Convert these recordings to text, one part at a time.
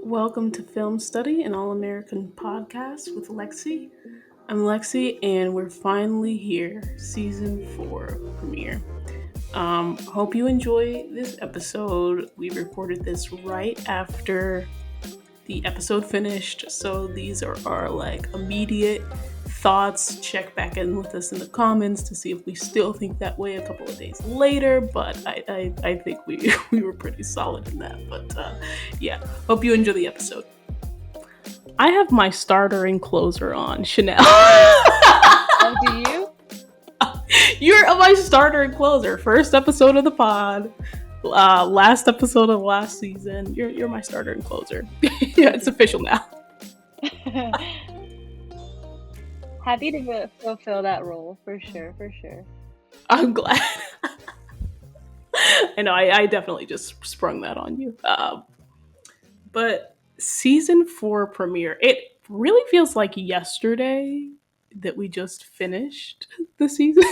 Welcome to Film Study, an all American podcast with Lexi. I'm Lexi, and we're finally here, season 4 premiere. Hope you enjoy this episode. We recorded this right after the episode finished, so these are our immediate thoughts. Check back in with us in the comments to see if we still think that way a couple of days later, but I think we we were pretty solid in that. But yeah, hope you enjoy the episode. I have my starter and closer on, Chanel. Oh, do you? You're my starter and closer. First episode of the pod. Last episode of last season. You're my starter and closer. Yeah, it's official now. Happy to fulfill that role, for sure, for sure. I'm glad. I know, I definitely just sprung that on you. But season 4 premiere, it really feels like yesterday that we just finished the season.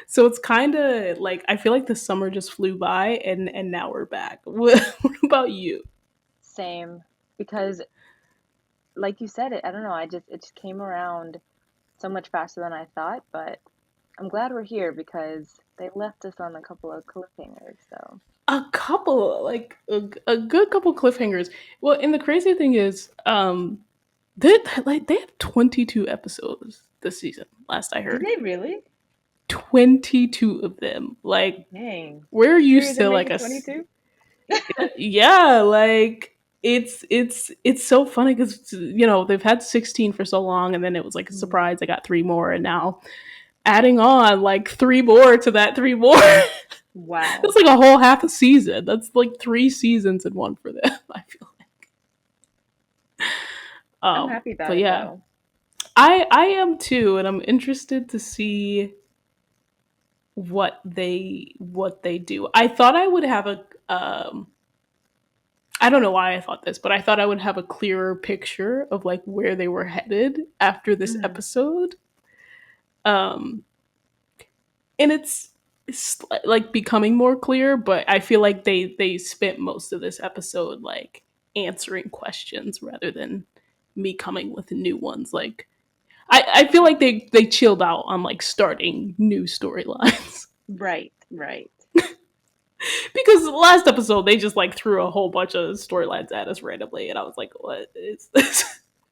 So it's kind of like I feel like the summer just flew by, and now we're back. What about you? Same, because like you said, I don't know, it just came around so much faster than I thought, but I'm glad we're here because they left us on a couple of cliffhangers, so. A couple, like a good couple cliffhangers. Well, and the crazy thing is, they have 22 episodes this season. Last I Did heard, they really? 22 of them. Like Dang. we're used Series are to like making a 22? yeah, like it's so funny because they've had 16 for so long, and then it was like a surprise. I got 3 more, and now adding on like 3 more to that 3 more. Wow. That's like a whole half a season. That's like 3 seasons in one for them. I feel like. I'm happy about But it, yeah, though. I am too, and I'm interested to see what they do. I thought I would have a I don't know why I thought this, but I thought I would have a clearer picture of like where they were headed after this Mhm. episode. Um and it's like becoming more clear, but I feel like they spent most of this episode like answering questions rather than me coming with new ones. Like I feel like they chilled out on like starting new storylines. Right, right. Because the last episode they just like threw a whole bunch of storylines at us randomly, and I was like, "What is this?"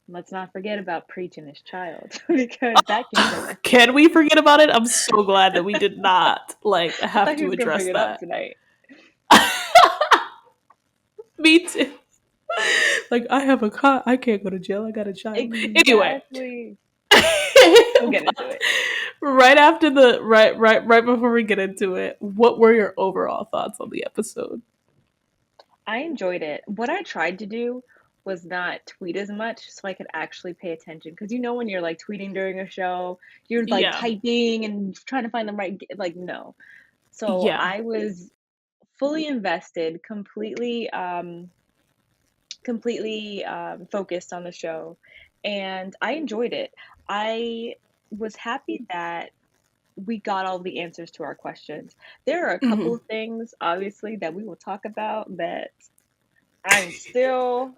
Let's not forget about preaching his child because that came from us. Can we forget about it? I'm so glad that we did not like I thought have he to was gonna address bring it up that. tonight. Me too. Like I have a car, I can't go to jail. I got a child. Anyway, Exactly. We'll get into it. right after the right before we get into it, what were your overall thoughts on the episode? I enjoyed it. What I tried to do was not tweet as much so I could actually pay attention. Because when you're like tweeting during a show, you're like Yeah, typing and trying to find the right, like, no. So yeah. I was fully invested, completely focused on the show, and I enjoyed it. I was happy that we got all the answers to our questions. There are a couple Hmm. of things, obviously, that we will talk about that I'm still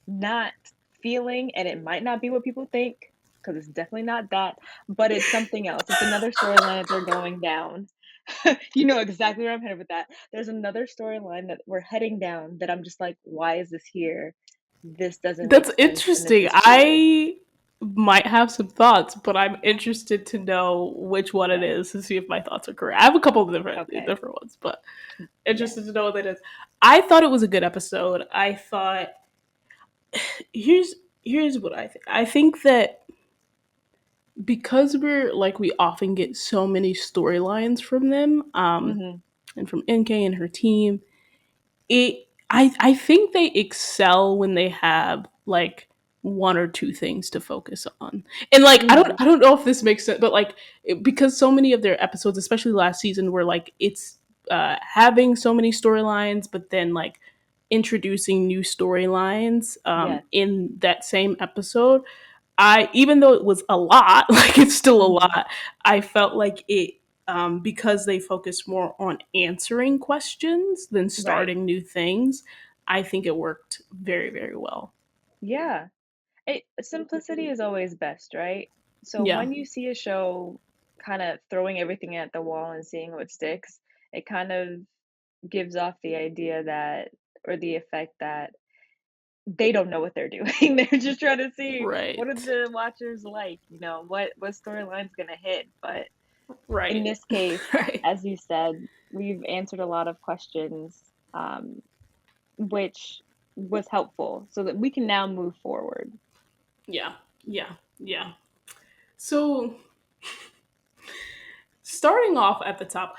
not feeling, and it might not be what people think, because it's definitely not that, but it's something else. It's another storyline that they're going down. You know exactly where I'm headed with that. There's another storyline that we're heading down that I'm just like, why is this here? This doesn't make That's sense, and this interesting. is weird. I might have some thoughts, but I'm interested to know which one it Okay. is to see if my thoughts are correct. I have a couple of Okay. different ones, but Yeah. interested to know what it is. I thought it was a good episode. I thought here's here's what I think. I think that because we often get so many storylines from them, Mhm. and from NK and her team, I think they excel when they have like one or two things to focus on. And like Mhm. I don't know if this makes sense, but like because so many of their episodes, especially last season, were like it's having so many storylines, but then like introducing new storylines Yes. in that same episode. I even though it was a lot, like it's still a Mhm. lot. I felt like it because they focused more on answering questions than Right. starting new things. I think it worked very, very well. Yeah. Simplicity is always best, right? So Yeah, when you see a show kind of throwing everything at the wall and seeing what sticks, it kind of gives off the idea that, or the effect that they don't know what they're doing. They're just trying to see what are right, the watchers like, what storyline's gonna hit. But in right, this case, right. as you said, we've answered a lot of questions, which was helpful so that we can now move forward. Yeah, yeah, yeah. So starting off at the top,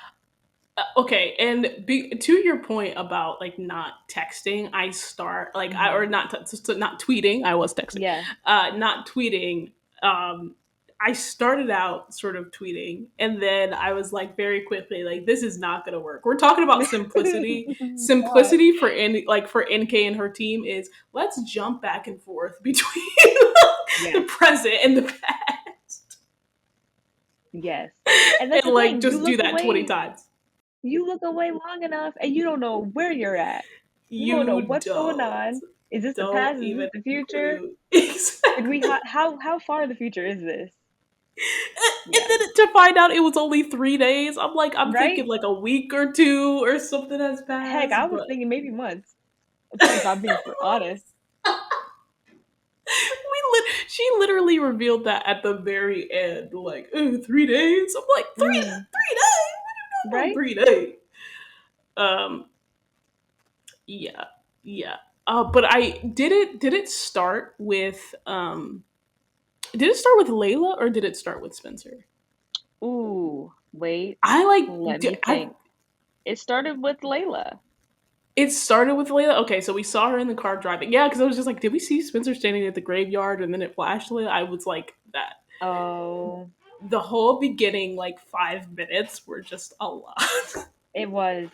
okay, and to your point about like not texting, I start like I Hmm. or not not tweeting. I was texting, Yeah. not tweeting. Um, I started out sort of tweeting, and then I was like very quickly like, this is not going to work. We're talking about simplicity. Why? Simplicity for for NK and her team is let's jump back and forth between the Yes. present and the past, Yes. And that's the and like thing. just do that 20 times. You look away long enough and you don't know where you're at. You don't know You what's going on. Is this the don't past? Is this even the future? clue. Did we Exactly. how far in the future is this? And Yeah. then to find out it was only 3 days, I'm thinking Right? like a week or two or something has Heck, passed, I was but thinking maybe months, if I'm being for honest. she literally revealed that at the very end, like, oh, 3 days. I'm like, Mm, three days? What do right? you know, 3 days? Um, yeah, yeah. But I did it start with did it start with Layla or did it start with Spencer? Ooh, wait. I Let like me I think. It started with Layla. It started with Layla. Okay, so we saw her in the car driving. Yeah, because I was just like, did we see Spencer standing at the graveyard and then it flashed Layla? I was like that. Oh, The whole beginning, like 5 minutes, were just a lot. it was.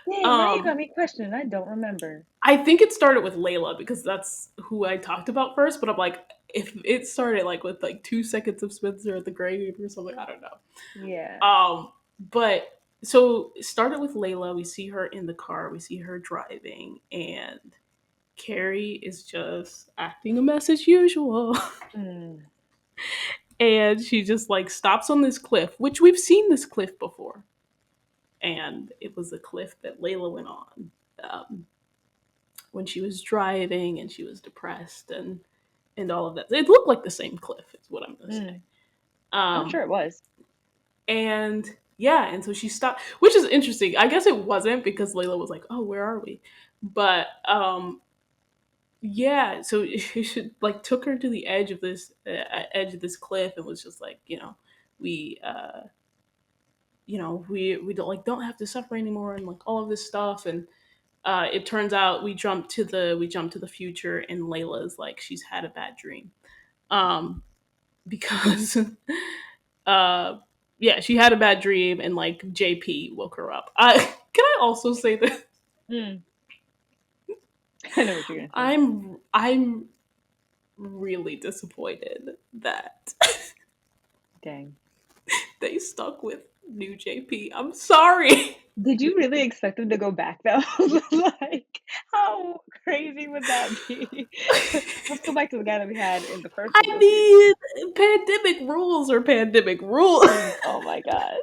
Dang, now you got um, me questioning. I don't remember. I think it started with Layla because that's who I talked about first. But I'm like, if it started like with like 2 seconds of Spencer at the grave or something, I don't know. Yeah. But so it started with Layla. We see her in the car. We see her driving, and Carrie is just acting a mess as usual. Mm, And she just like stops on this cliff, which we've seen this cliff before. And it was a cliff that Layla went on um, when she was driving and she was depressed and all of that. It looked like the same cliff, is what I'm going to say. mm. I'm Um, sure it was. and yeah, and so she stopped, which is interesting. I guess it wasn't because Layla was like, "Oh, where are we?" But yeah, so it should like took her to the edge of this cliff and was just like, we we don't have to suffer anymore and like all of this stuff. And it turns out we jump to the future, and Layla's like she's had a bad dream. Um because uh yeah, she had a bad dream and like JP woke her up. I can I also say that Mm. I know what you're gonna say. I'm really disappointed that Dang. they stuck with new JP. I'm sorry. Did you really expect them to go back though? Like, how crazy would that be? Let's go back to the guy that we had in the first I couple of seasons. mean, pandemic rules are pandemic rules. Oh my god.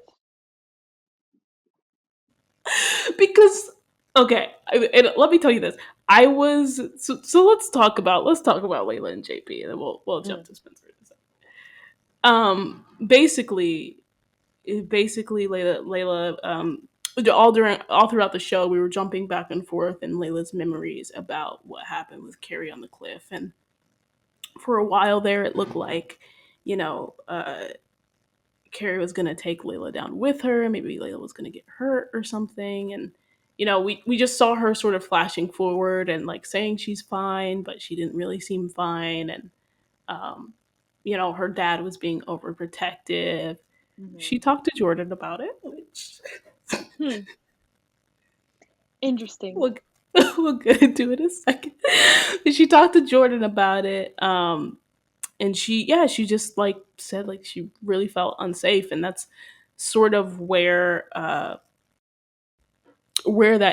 Because okay, and let me tell you this. I was so let's talk about Layla and JP, and then we'll jump Mm, to Spencer in a second. Basically, Layla, all throughout the show, we were jumping back and forth in Layla's memories about what happened with Carrie on the cliff, and for a while there, it looked like, you know, Carrie was gonna take Layla down with her. Maybe Layla was gonna get hurt or something, and we just saw her sort of flashing forward and like saying she's fine, but she didn't really seem fine, and um, her dad was being overprotective. She mhm. talked to Jordan about it, which Hmm. Interesting. we'll, we'll get into in a second. She talked to Jordan about it, and she just like said like she really felt unsafe, and that's sort of where that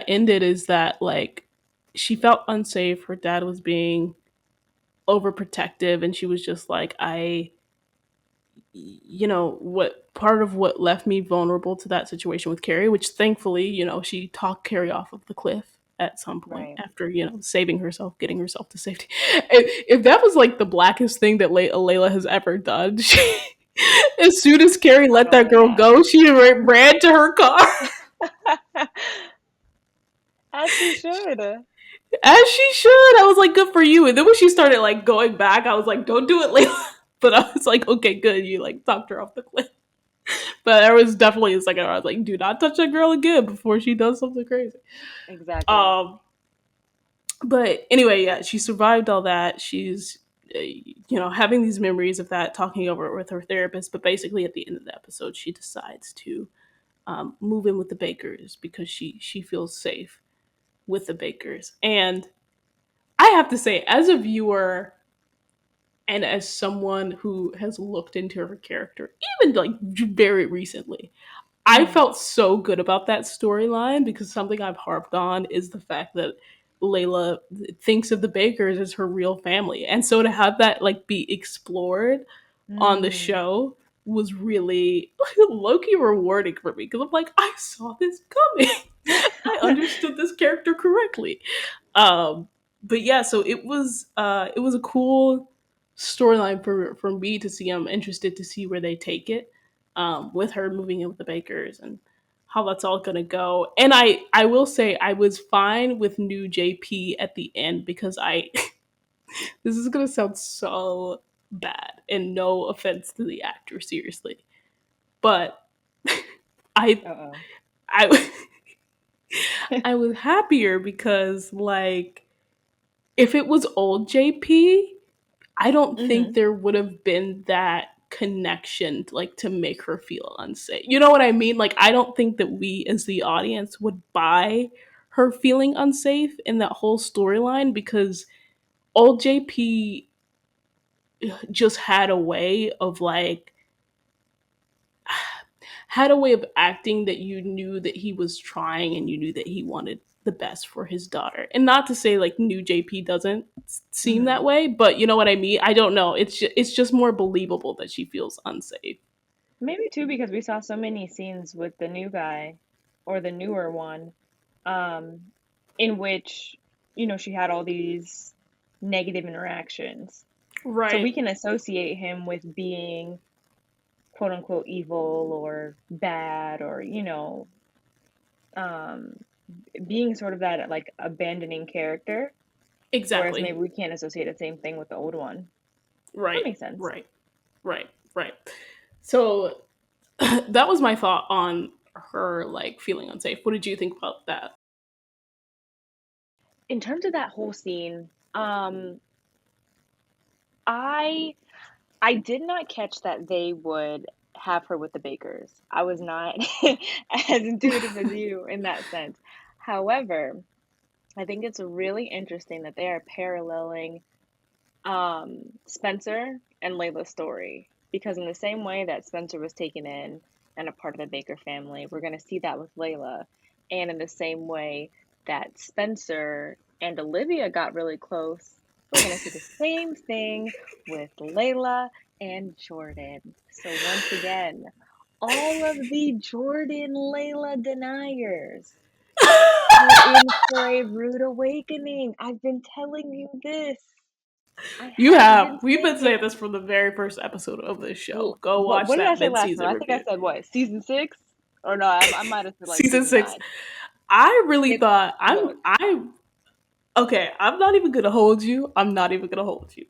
ended. Is that like she felt unsafe. Her dad was being overprotective, and she was just like, I, what part of what left me vulnerable to that situation with Carrie, which thankfully, she talked Carrie off of the cliff at some point Right. after, saving herself, getting herself to safety. If that was like the blackest thing that Layla has ever done, as soon as Carrie let Oh that my girl go, she ran to her car. god. As she should. As she should. I was like, good for you. And then when she started like going back, I was like, don't do it, Layla. But I was like, okay, good. You like talked her off the cliff. But there was definitely a second where I was like, do not touch that girl again before she does something crazy. Exactly. Um, but anyway, yeah, she survived all that. She's, having these memories of that, talking over it with her therapist. But basically, at the end of the episode, she decides to move in with the Bakers because she feels safe with the Bakers. And I have to say, as a viewer and as someone who has looked into her character, even like very recently, I Mhm. felt so good about that storyline because something I've harped on is the fact that Layla thinks of the Bakers as her real family. And so to have that like be explored on the Mm. show was really low-key rewarding for me because I'm like, I saw this coming. I understood this character correctly. Um, but yeah, so it was a cool storyline for me to see. I'm interested to see where they take it, with her moving in with the Bakers and how that's all gonna go. And I will say I was fine with new JP at the end because I this is gonna sound so bad, and no offense to the actor, seriously, but I Uh-oh. I I was happier because like if it was old JP, I don't think Mhm. there would have been that connection like to make her feel unsafe. You know what I mean? Like I don't think that we as the audience would buy her feeling unsafe in that whole storyline because old JP just had a way of acting that you knew that he was trying and you knew that he wanted the best for his daughter. And not to say like new JP doesn't seem that Mhm. way, but you know what I mean? I don't know. It's just more believable that she feels unsafe. Maybe too because we saw so many scenes with the new guy or the newer one, um, in which, she had all these negative interactions. So we Right. can associate him with being quote unquote evil or bad or, um, being sort of that like abandoning character, whereas Exactly. maybe we can't associate the same thing with the old one. That Right. makes sense. Right. Right. Right. So that was my thought on her like feeling unsafe. What did you think about that? In terms of that whole scene, I I did not catch that they would have her with the Bakers. I was not as intuitive as you in that sense. However, I think it's really interesting that they are paralleling Spencer and Layla's story because in the same way that Spencer was taken in and a part of the Baker family, we're going to see that with Layla, and in the same way that Spencer and Olivia got really close, we're going to see the same thing with Layla and Jordan. So once again, all of the Jordan Layla deniers are in for a rude awakening. I've been telling you this. I You have have. been We've been saying it. saying this from the very first episode of this show. Well, Go what watch did I that say last time? mid-season I think I review. said what, season 6? Or no, I might have said like Season season 6. 9. I really It's thought look. I okay, I'm not even gonna hold you. I'm not even gonna hold you.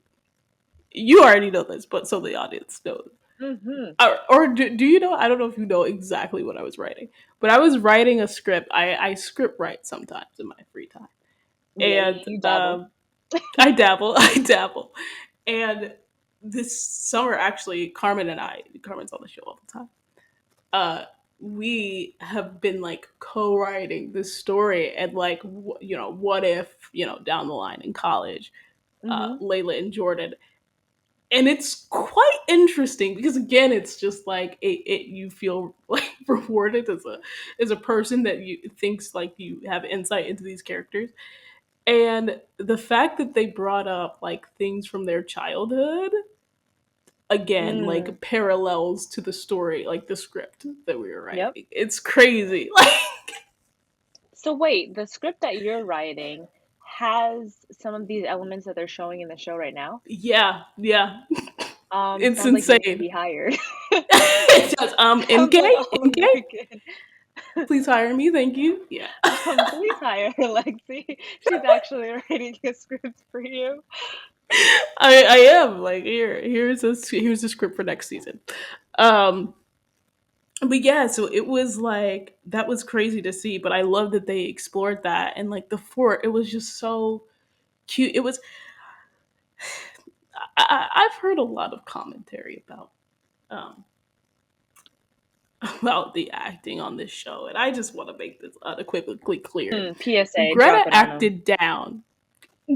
You already know this, but so the audience knows. Mhm. Or do you know? I don't know if you know exactly what I was writing, but I was writing a script. I script write sometimes in my free time, Yeah, and you dabble. I dabble, I dabble, and this summer actually, Carmen's on the show all the time. Uh, we have been like co-writing this story and like what if down the line in college, Mhm. Layla and Jordan, and it's quite interesting because again it's just like you feel like rewarded as a person that you thinks like you have insight into these characters, And the fact that they brought up like things from their childhood, again, Mm, like parallels to the story, like the script that we were yep. writing. It's crazy. Like, So wait, the script that you're writing has some of these elements that they're showing in the show right now? yeah, yeah. It's Sounds like you need to insane. be hired. It does. Sounds like MK, All MK, American. please hire me. Thank you. Yeah. Please hire Lexi. She's actually writing a script for you. I am like here's a script for next season. Um but yeah, so it was like that was crazy to see, but I love that they explored that and like the fort, it was just so cute. It was I've heard a lot of commentary um about the acting on this show, and I just want to make this unequivocally clear. PSA, drop Greta it on them. acted down.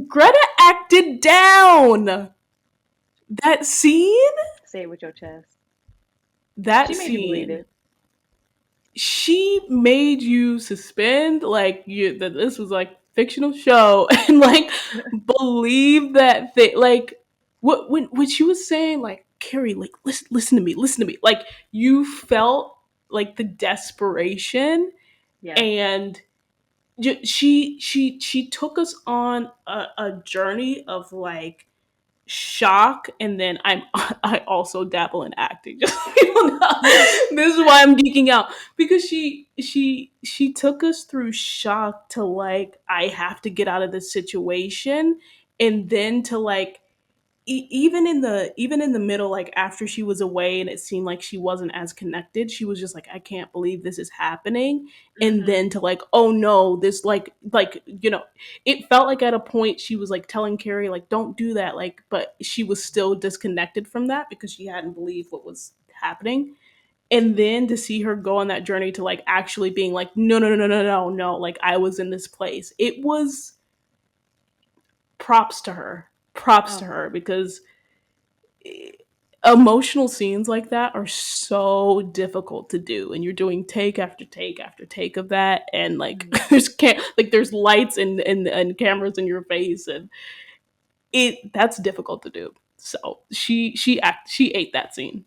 Greta acted down. That scene, Say it with your chest. that She made you believe scene it. she made you suspend like you that this was like fictional show and like believe that they like what when she was saying like Carrie, like listen to me, like you felt like the desperation. Yeah. And she took us on a journey of like shock, and then I also dabble in acting, just so people know. This is why I'm geeking out, because she took us through shock to like I have to get out of this situation, and then to like even in the middle, like after she was away and it seemed like she wasn't as connected, she was just like, I can't believe this is happening. And Mm-hmm. then to like, oh no, this like you know, it felt like at a point she was like telling Carrie like don't do that, like, but she was still disconnected from that because she hadn't believed what was happening. And then to see her go on that journey to like actually being like no, like I was in this place, it was props to her, props to Oh, her, because emotional scenes like that are so difficult to do, and you're doing take after take after take of that, and like hmm, there's lights and cameras in your face, and it that's difficult to do. So she ate that scene.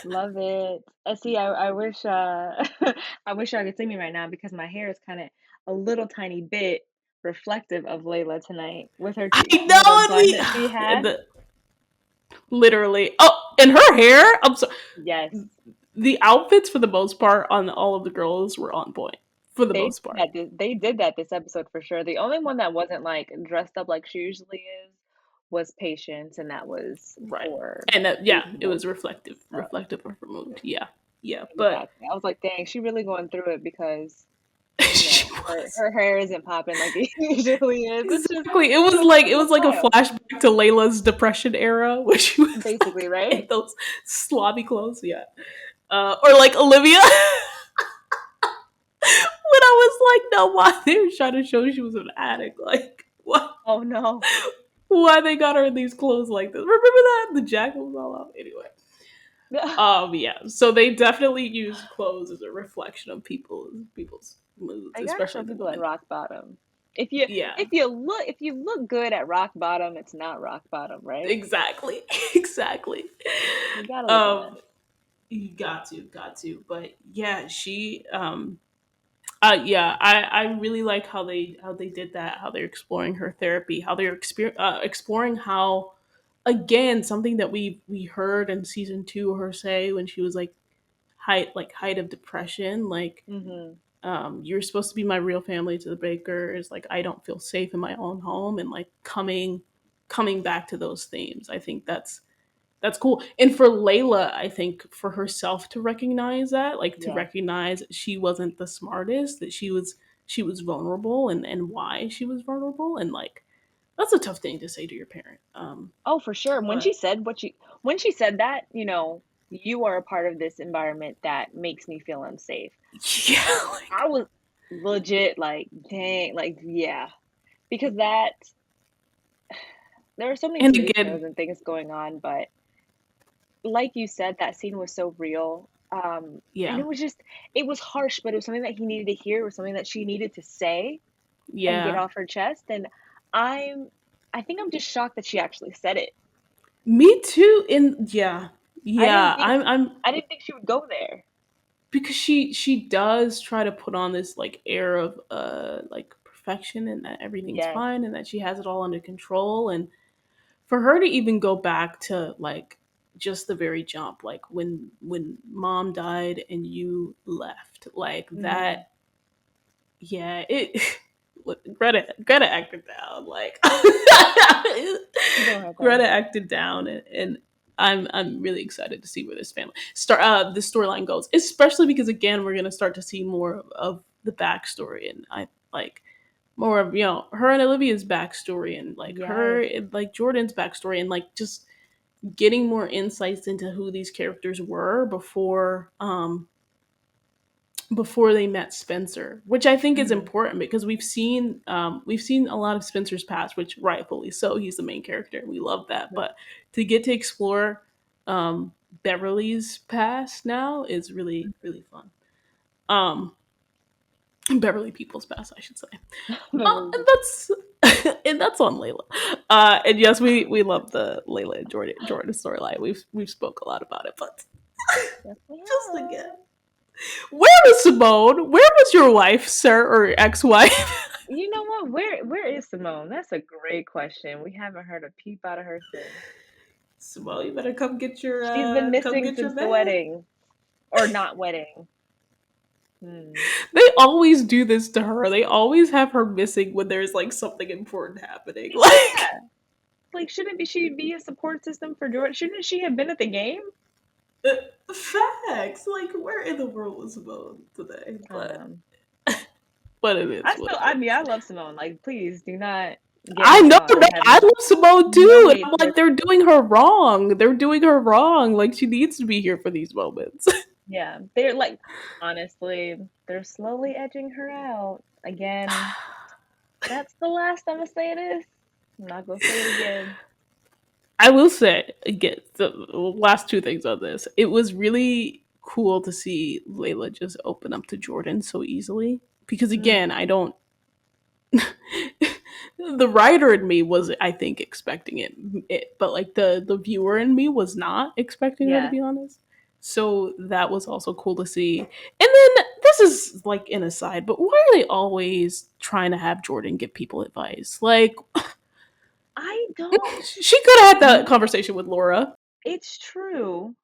love it. See, I wish I wish I could see me right now because my hair is kind of a little tiny bit reflective of Layla tonight with her I cute little bun know, that she and had. the literally, oh, and her hair, I'm sorry, Yes, the outfits for the most part on all of the girls were on point for the most part. they did that this episode for sure. The only one that wasn't like dressed up like she usually is was Patience, and that was Right. for And yeah, it seasonal was stuff. reflective of her mood. Yeah. Yeah. But Exactly. I was like, dang, she really going through it because she was. her hair isn't popping like it usually is. Exactly. It's It a was like a style, flashback to Layla's depression era, where she was basically, like in right? those slobby clothes. Yeah. Or like Olivia. When I was like, no, why they were trying to show she was an addict. Like, what? Oh no. Why they got her in these clothes like this? Remember that? The jacket was all out. Anyway. Yeah. So they definitely use clothes as a reflection of people's moods, I gotta especially show the people at women. rock bottom. Yeah. If you look good at rock bottom, it's not rock bottom, right? Exactly. Exactly. You gotta look a mess. Um you got to. But yeah, she yeah, I really like how they did that, how they're exploring her therapy, how they're exploring how, again, something that we heard in season 2 her say when she was like height of depression, like Hmm. you're supposed to be my real family to the Bakers, like I don't feel safe in my own home, and like coming back to those themes. I think that's cool. And for Layla, I think for herself to recognize that, like to Yeah. recognize she wasn't the smartest, that she was vulnerable, and why she was vulnerable, and like that's a tough thing to say to your parent. Oh, for sure. But When she said that, you are a part of this environment that makes me feel unsafe. yeah, like, I was legit like, dang, like, yeah. Because that there are so many and TV again, shows and things going on, but like you said, that scene was so real. And yeah, it was harsh, but it was something that he needed to hear, it was something that she needed to say and get yeah, off her chest. And I'm I think I'm just shocked that she actually said it. Me too. In yeah, I didn't yeah. think I'm I didn't think she would go there. because she does try to put on this like air of like perfection and that everything's Yes. fine and that she has it all under control, and for her to even go back to like just the very jump, like when mom died and you left, like Mhm. that. Yeah, it. Look, Greta acted down. Like Go ahead Greta though. acted down, and I'm really excited to see where this family start the storyline goes, especially because again we're gonna start to see more of the backstory, and I like more of her and Olivia's backstory, and like her Yes. and like Jordan's backstory, and like just getting more insights into who these characters were before they met Spencer, which I think is Mhm. important because we've seen a lot of Spencer's past, which rightfully so, he's the main character and we love that. Right. But to get to explore um, Beverly's past now is really really fun. Um, Beverly People's past, I should say. And that's and that's on Layla. And yes, we love the Layla and Jordan storyline. We've spoke a lot about it, but Yes, we just again, have. where was Simone? Where was your wife, sir, or ex-wife? You know what? Where is Simone? That's a great question. We haven't heard a peep out of her since. Simone, you better She's been come missing get your since the bag. wedding. Or not wedding. Hmm. They always do this to her. They always have her missing when there's like something important happening. Like Yeah. Like, shouldn't be she be a support system for Jordan? Shouldn't she have been at the game? facts. Like where in the world was Simone today? But Um, it is what it I mean, is. I love Simone. Like, please do not get I me know, wrong. no, I have I love Simone no too. And hate I'm like, towards. they're doing her wrong. They're doing her wrong. Like she needs to be here for these moments. Yeah, they're like, honestly, they're slowly edging her out. Again, that's the last I'm gonna say this. I'm not gonna say it again. I will say again the last two things on this. It was really cool to see Layla just open up to Jordan so easily because again, Mm, I don't. The writer in me was, I think, expecting but like the viewer in me was not expecting her to yeah. be honest. So that was also cool to see. And then this is like an aside, but why are they always trying to have Jordan give people advice? Like I don't she could have had that know. conversation with Laura. It's true.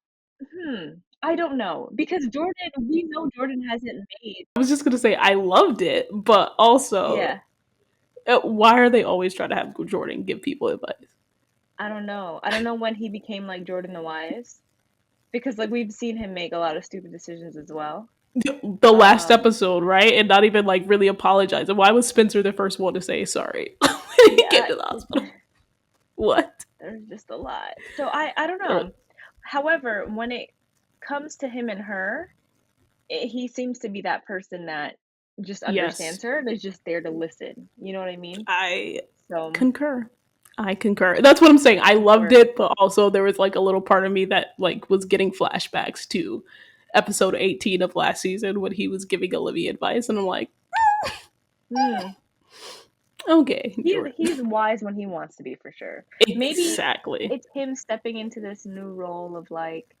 I don't know because we know Jordan hasn't made. I was just gonna say I loved it, but also, Yeah, why are they always trying to have Jordan give people advice? I don't know. I don't know when he became like Jordan the Wise because like we've seen him make a lot of stupid decisions as well. The last Um, episode, right, and not even like really apologize. And why was Spencer the first one to say sorry when he came yeah, to the hospital? What? there's just a lot. So I don't know. However, when it comes to him and her, he seems to be that person that just Yes, understands her. That's just there to listen. You know what I mean? I So concur. I concur. That's what I'm saying. I loved we're it, but also there was like a little part of me that like was getting flashbacks to episode 18 of last season when he was giving Olivia advice, and I'm like, hmm. okay, Jordan. He's wise when he wants to be for sure. Maybe Exactly. it's him stepping into this new role of like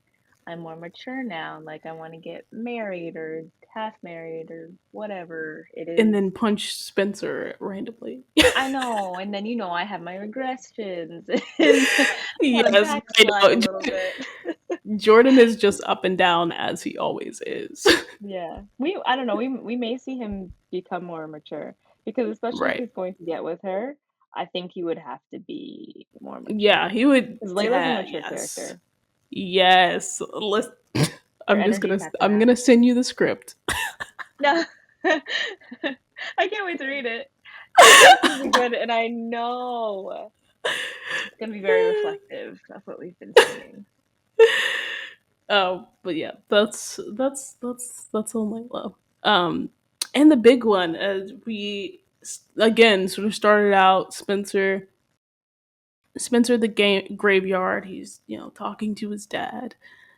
I'm more mature now, like I want to get married or half married or whatever it And is. then punch Spencer randomly. I know, and then I have my regressions and I want to Yes, I backslide know. a little bit. Jordan is just up and down as he always is. Yeah. I don't know, we may see him become more mature because especially if Right. he's going to get with her, I think he would have to be more Yeah, mature. he would. Because Layla's a Yeah, mature yes. character. Yes. Her energy's matching I'm that. gonna send you the script. No. I can't wait to read it. It's gonna be good, and I know it's gonna be very reflective of what we've been seeing. Oh, but yeah, that's all my love. And the big one, as we again sort of started out, Spencer the graveyard. He's talking to his dad.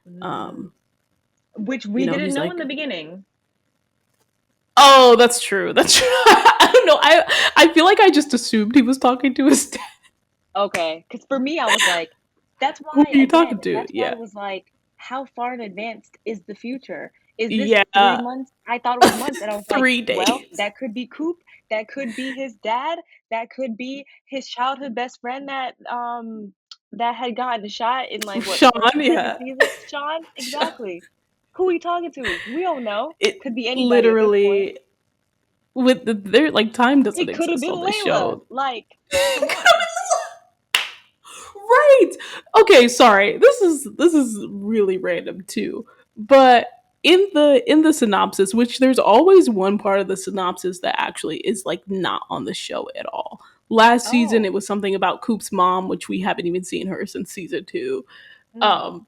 Mm. Um, Which we didn't he's know in like, the beginning. Oh, that's true. That's true. I don't know. I feel like I just assumed he was talking to his dad. Okay, because for me, I was like, that's Who why, are you again, talking to? that's why Yeah. it was like, how far in advance is the future? Is this Yeah. 3 months? I thought it was months, and I was like, 3 days. well, that could be Coop, that could be his dad, that could be his childhood best friend that had gotten shot in like what, Sean, first or second yeah. season? Sean, Sean. exactly. Who are you talking to? We don't know. It Could be anybody at this point. literally with their like time doesn't It could have exist been on this Layla. show. Like, come on. Right. Okay, sorry. This is really random too. But in the synopsis, which there's always one part of the synopsis that actually is like not on the show at all. Last season it Oh. was something about Coop's mom, which we haven't even seen her since season 2. Hmm. Um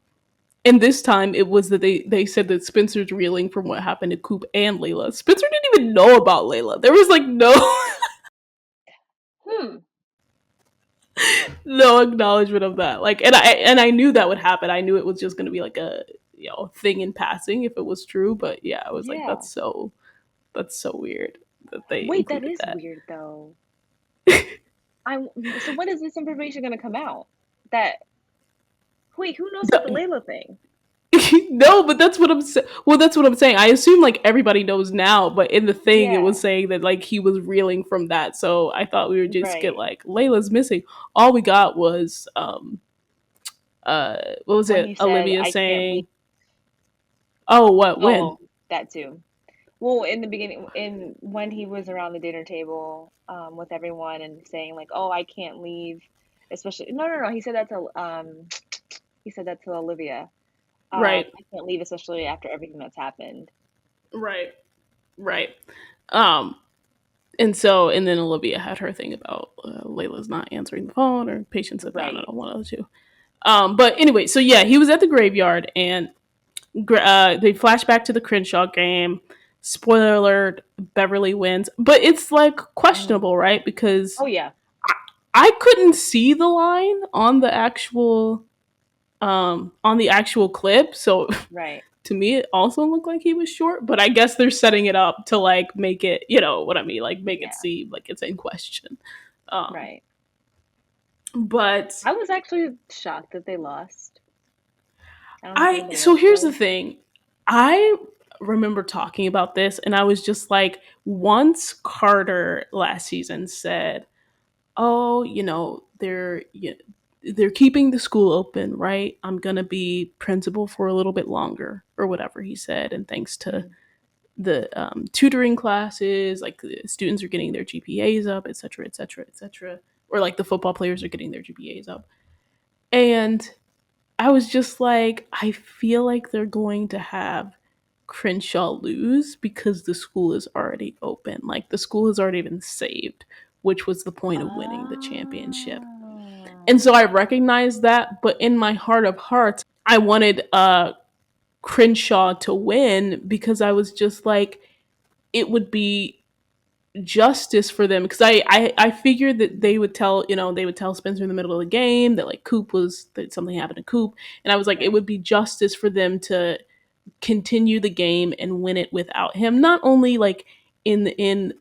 and this time it was that they said that Spencer's reeling from what happened to Coop and Layla. Spencer didn't even know about Layla. There was like no Hmm. no acknowledgement of that. Like, and I knew that would happen. I knew it was just going to be like a thing in passing if it was true. But yeah, I was like, Yeah. that's so weird that they Wait, that included is that. weird though. So when is this information gonna come out? That wait, who knows about the The- Layla thing? no, but that's what I'm saying. Well, that's what I'm saying. I assume like everybody knows now, but in the thing it was Yeah, saying that like he was reeling from that. So I thought we would just get right. like Layla's missing. All we got was what was When it? he said, Olivia "I can't leave." saying, "Oh, what? When?" Oh, that too. Well, in the beginning, in when he was around the dinner table, with everyone and saying like, "Oh, I can't leave," especially no, no, no. He said that to he said that to Olivia. Right. I can't leave, especially after everything that's happened. Right. Right. Um, and then Olivia had her thing about Layla's not answering the phone or patients sit down. I Right. don't one of the two. But anyway, so yeah, he was at the graveyard and they flash back to the Crenshaw game. Spoiler alert: Beverly wins, but it's like Hmm. questionable, right? Because Oh yeah. I couldn't see the line on the actual clip, so Right. to me it also looked like he was short, but I guess they're setting it up to like make it, you know what I mean, like make it Yeah. seem like it's in question. um Right. but I was actually shocked that they lost. I don't know if I anybody so else here's the was. thing. I remember talking about this and I was just like, once Carter last season said, oh, they're keeping the school open, right? I'm gonna be principal for a little bit longer, or whatever he said. And thanks to Mhm. the tutoring classes, like the students are getting their GPAs up, et cetera, et cetera, et cetera, or like the football players are getting their GPAs up. And I was just like, I feel like they're going to have Crenshaw lose because the school is already open. Like the school has already been saved, which was the point of winning the championship. And so Oh. I recognized that, but in my heart of hearts, I wanted Crenshaw to win because I was just like, it would be justice for them because I figured that they would tell Spencer in the middle of the game that like that something happened to Coop, and I was like, it Right. would be justice for them to continue the game and win it without him, not only like in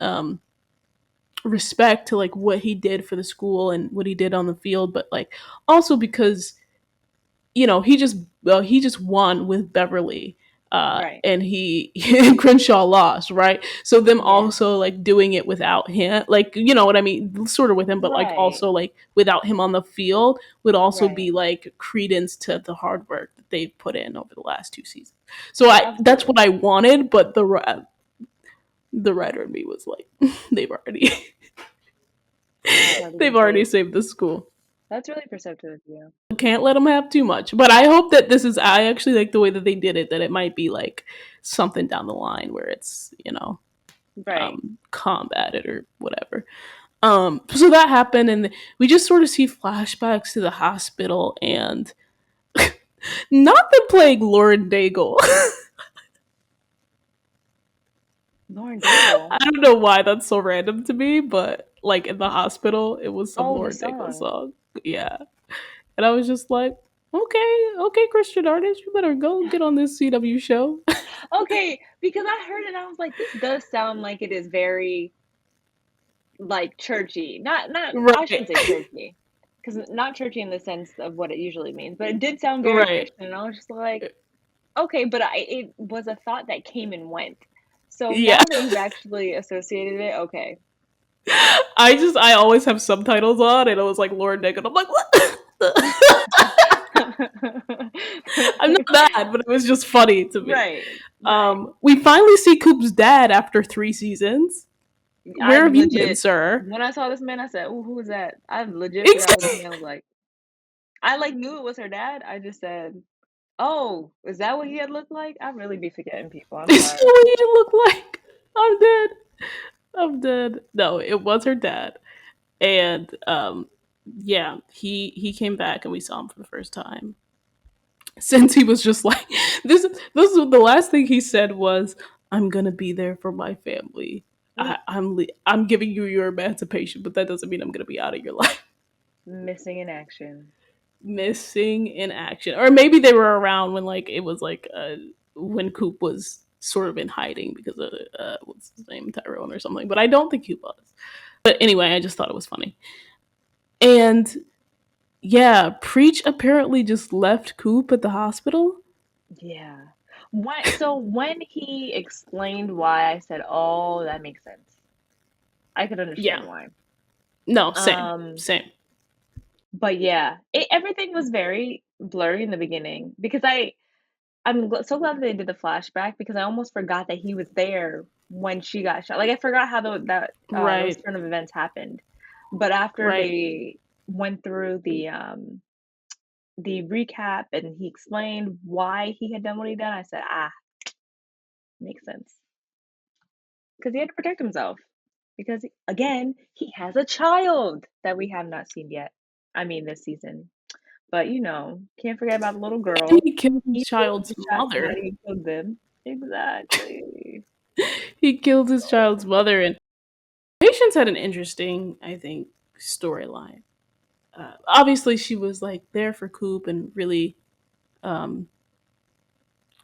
respect to like what he did for the school and what he did on the field, but like also because he just won with Beverly, Right. and he Crenshaw lost, right? So them Yeah. also like doing it without him, like you know what I mean, sort of with him, but like Right. also like without him on the field would also be Right. like credence to the hard work that they've put in over the last 2 seasons. So that's what Absolutely. I wanted, but the writer in me was like, they've already It's already they've been already saved. saved the school. That's really perceptive of you. Can't let them have too much. But I hope that I actually like the way that they did it, that it might be like something down the line where it's, Right. combated or whatever. So that happened, and we just sort of see flashbacks to the hospital and not them playing Lauren Daigle. Lauren Daigle. I don't know why that's so random to me, but like in the hospital, it was some Oh, the Lauren Daigle song. song. Yeah. And I was just like, Okay, okay, Christian artist, you better go get on this CW show. Okay, because I heard it and I was like, this does sound like it is very like churchy. Not I Right, shouldn't say churchy. Because not churchy in the sense of what it usually means, but it did sound very right. Christian. And I was just like, okay, but it was a thought that came and went. So Yeah. now that you've actually associated it, okay. I always have subtitles on, and it was like Lauren Nick, and I'm like, what? I'm not bad, but it was just funny to me. Right, right. We finally see Coop's dad after 3 seasons. I Where have you been, legit sir? when I saw this man, I said, "Ooh, who is that?" I legit forgot who this man was like. I like knew it was her dad. I just said, "Oh, is that what he had looked like?" I really be forgetting people. I'm Is that sorry. what he look like? I'm dead. I'm dead. No, it was her dad, and yeah, he came back, and we saw him for the first time since he was just like this. This was the last thing he said was, "I'm gonna be there for my family. Mm, I'm giving you your emancipation, but that doesn't mean I'm gonna be out of your life." missing in action. Missing in action, or maybe they were around when like it was like when Coop was sort of in hiding because of what's his name, Tyrone or something. But I don't think he was. But anyway, I just thought it was funny. And yeah, Preach apparently just left Coop at the hospital. Yeah. When he explained why, I said, "Oh, that makes sense." I could Yeah, understand why. no, same, Um, same. but yeah, everything was very blurry in the beginning because so glad that they did the flashback because I almost forgot that he was there when she got shot. Like I forgot how those Right, turn of events happened. But after right. they went through the recap and he explained why he had done what he done, I said, "Ah, makes sense." Because he had to protect himself. Because again, he has a child that we have not seen yet. I mean, this season. But can't forget about the little And girl. he killed his Even though child's he shot mother. somebody, he killed them. Exactly. He killed his child's So, mother, and Patience had an interesting, I think, storyline. Obviously, she was like there for Coop and really um,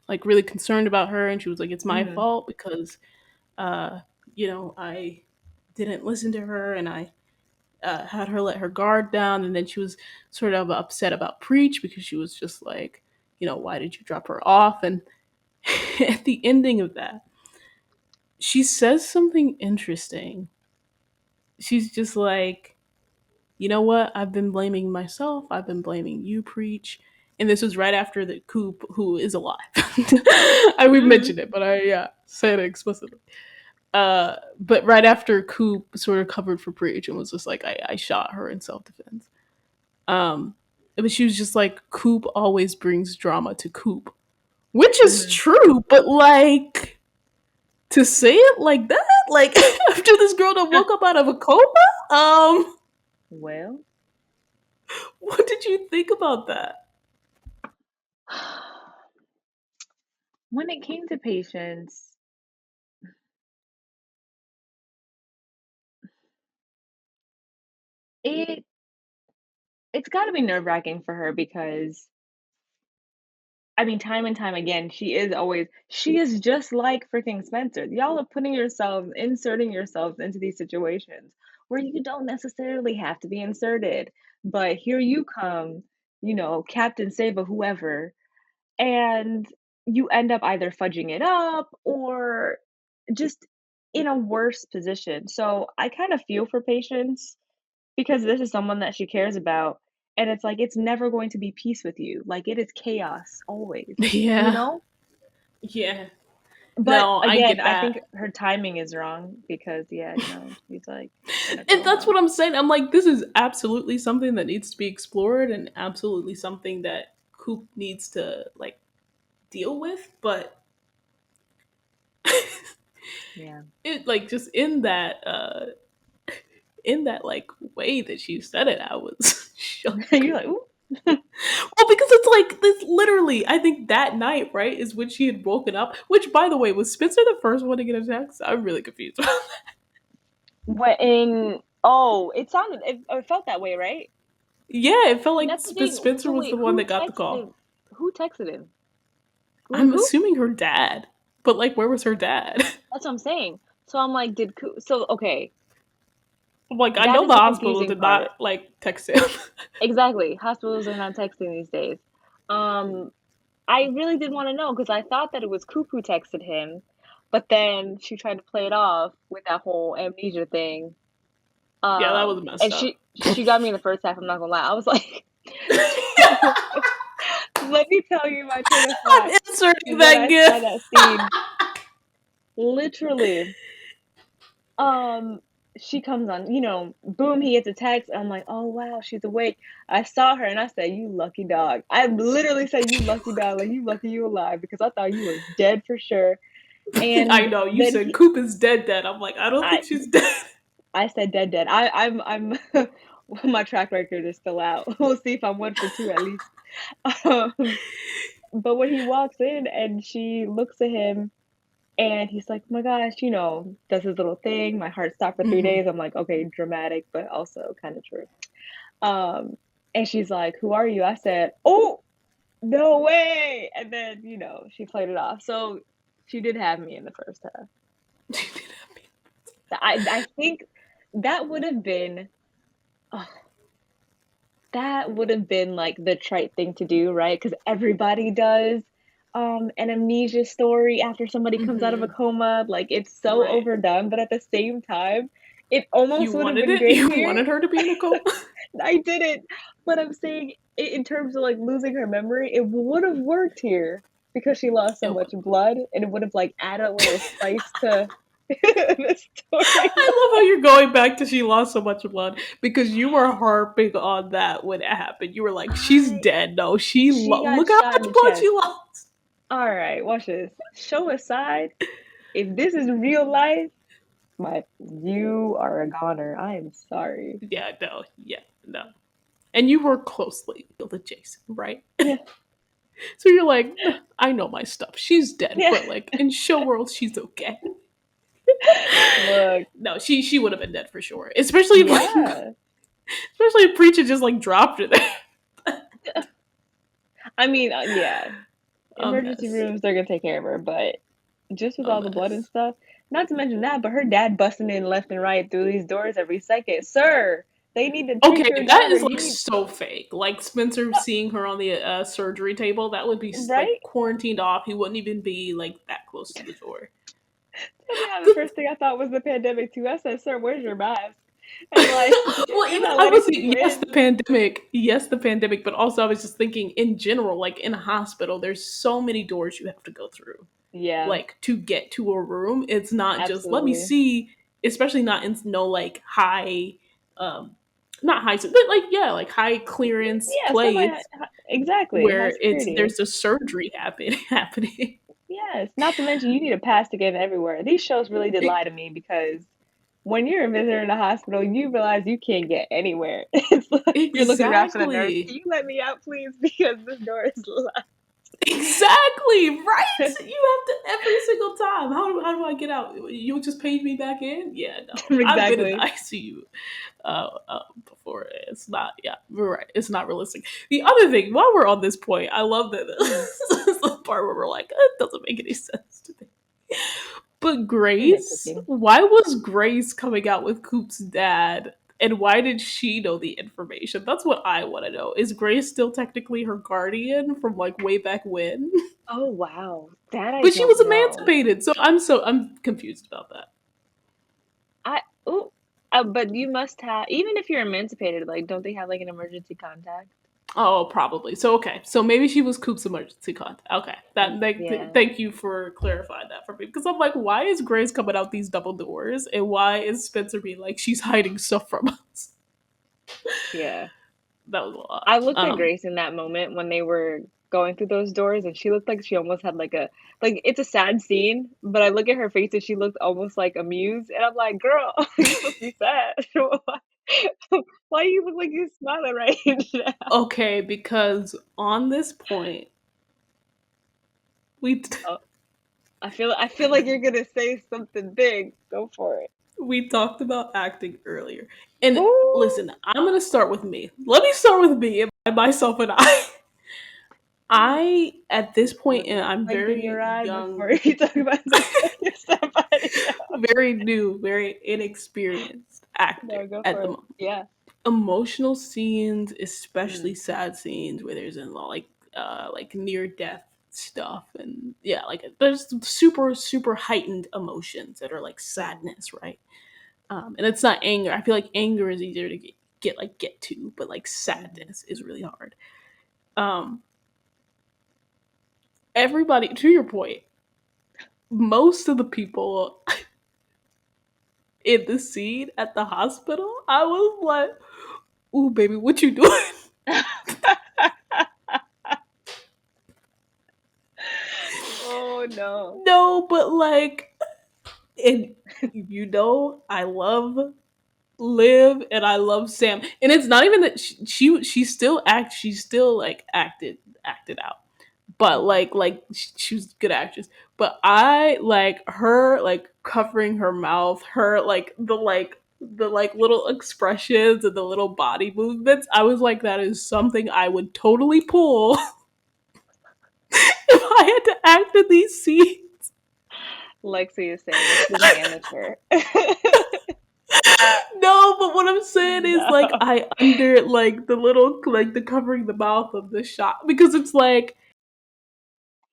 like really concerned about her, and she was like, "It's my mhm, fault because uh, I didn't listen to her, and I had her let her guard down." And then she was sort of upset about Preach because she was just like, "Why did you drop her off?" And at the ending of that, she says something interesting. She's just like, "You know what? I've been blaming myself. I've been blaming you, Preach." And this was right after the Coop, who is alive. We've mhm, mentioned it, but I said it explicitly. But right after Coop sort of covered for Preach and was just like, I shot her in self defense. But she was just like, Coop always brings drama to Coop, which is mhm. true. But like to say it like that, like after this girl that woke up out of a coma, Well, what did you think about that? when it came to patience, it it's got to be nerve-wracking for her because I mean, time and time again, she is just like freaking Spencer. Y'all are inserting yourselves into these situations where you don't necessarily have to be inserted. But here you come, Captain Save whoever, and you end up either fudging it up or just in a worse position. So I kind of feel for Patience because this is someone that she cares about. And it's like, it's never going to be peace with you. Like, it is chaos always, you Yeah, know? yeah. But No, I again, get I think that. her timing is wrong because, yeah, she's like in a And that's what coma. I'm saying. I'm like, this is absolutely something that needs to be explored and absolutely something that Coop needs to like deal with. But Yeah. it like just in that like way that she said it, I was shook. You're like, ooh. Well, because it's like this literally, I think that night, right, is when she had woken up. Which, by the way, was Spencer the first one to get a text? I'm really confused. What in Oh, it felt that way, right? Yeah, it felt like That's the thing. Spencer So was the wait, one that got the call. Who texted him? I'm Who? assuming her dad, but like, where was her dad? That's what I'm saying. So I'm like, so okay, Like, I that know is the the hospital confusing did part. not like text him. Exactly. Hospitals are not texting these days. Um, I really did want to know because I thought that it was Coop who texted him, but then she tried to play it off with that whole amnesia thing. Yeah, that was And messed up. she got me in the first half. I'm not gonna lie. I was like, so let me tell you my train of I'm thought inserting when that I saw gift. that scene. Literally, um, she comes on, boom, he gets a text. I'm like, oh wow, she's awake. I saw her and I said, you lucky dog. I literally said, you lucky dog, like you lucky you alive because I thought you were dead for sure. I And know you then said Coop is dead. Dead. I'm like, I don't I think she's dead. I said dead dead. I'm my track record is still out. We'll see if I'm 1 for 2 at least. Um, but when he walks in and she looks at him and he's like, oh my gosh, does his little thing. My heart stopped for three Hmm. days. I'm like, okay, dramatic, but also kind of true. Um, and she's like, who are you? I said, oh, no way. And then, she played it off. So she did have me in the first half. I think that would have been, oh, that would have been like the trite thing to do, right? Because everybody does an amnesia story after somebody comes out of a Hmm. coma. Like it's so Right. overdone, but at the same time, it almost You would have wanted been it. great You here. wanted her to be in a coma. I didn't, but I'm saying in terms of like losing her memory, it would have worked here because she lost so It much would. blood, and it would have like added a little spice to the story. I love how you're going back to she lost so much blood because you were harping on that when it happened. You were like, she's I dead. No, She got look how shot in much the blood she chest. lost. All right, watch this. Show aside, if this is real life, you are a goner. I am sorry. Yeah, no, yeah, no. And you were closely adjacent, right? Yeah, So you're like, I know my stuff. She's dead, yeah. but like in show world, she's okay. Look, No, she would have been dead for sure. Especially if like, yeah. especially if Preacher just like dropped her there. I mean, yeah. A Emergency mess. rooms, they're gonna take care of her, but just with A all the blood and mess. stuff, not to mention that, but her dad busting in left and right through these doors every second. Sir, they need to treat Okay, your that daughter. is You like need, so fake. Like Spencer uh, seeing her on the surgery table, that would be like right? quarantined off. He wouldn't even be like that close to the door. Tell me how the first thing I thought was the pandemic too. I said, "Sir, where's your mask?" And like, Well, they're even not I letting was people yes, the in. pandemic, yes, the pandemic, but also I was just thinking in general, like in a hospital, there's so many doors you have to go through, Yeah, like to get to a room. It's not just let me absolutely. see, especially not in no like high, um, not high, but like yeah, like high clearance Yeah, place exactly, high where it's security. there's a surgery happening. Yes, not to mention you need a pass to get in everywhere. These shows really did lie to me because when you're a visitor in a hospital, you realize you can't get anywhere. It's like you're looking around for the nurse. Can Exactly. you let me out, please? Because this door is locked. Exactly, right? You have to every single time. How do I get out? You just paid me back in? Yeah, no. I've been in the Exactly. ICU before. It's not, yeah, we're right. It's not realistic. The other thing, while we're on this point, I love that Mhm. this is the part where we're like, it doesn't make any sense to me. But We're Grace, nitpicking. why was Grace coming out with Coop's dad? And why did she know the information? That's what I want to know. Is Grace still technically her guardian from like way back when? Oh wow, that I But she don't was know. emancipated, so I'm confused about that. I oh, but you must have even if you're emancipated, like don't they have like an emergency contact? Oh, probably. So okay, so maybe she was Coop's emergency contact. Okay, Yeah. thank you for clarifying that for me because I'm like, why is Grace coming out these double doors, and why is Spencer being like she's hiding stuff from us? Yeah. That was a I lot. looked at Grace in that moment when they were going through those doors, and she looked like she almost had like it's a sad scene, but I look at her face and she looked almost like amused, and I'm like, girl, you're supposed to be sad. Why you look like you're smiling right now? Okay, because on this point, we Oh, I feel like you're gonna say something big. Go for it. we talked about acting earlier. And Ooh, listen, I'm going to start with me. Let me start with me and myself and I. I, at this point, and I'm blink in very your eye young, before you talk about somebody else. very new, very inexperienced actor No, go at for the it. moment. Yeah. Emotional scenes, especially Mm, sad scenes where there's a lot like near death stuff, and yeah, like there's super heightened emotions that are like mm, sadness, right? And it's not anger. I feel like anger is easier to get to, but like mm-hmm. sadness is really hard. Um, Everybody, to your point, most of the people in the scene at the hospital, I was like, "Ooh, baby, what you doing?" Oh no. No, but like, and I love Liv and I love Sam, and it's not even that she still she's still like acted out, but Mm. she was a good actress. But I like her like covering her mouth, her like the little expressions and the little body movements. I was like, that is something I would totally pull if I had to act in these scenes. Lexi is saying that she's an amateur. No, but what I'm saying is like No. I under like the little like the covering the mouth of the shot because it's like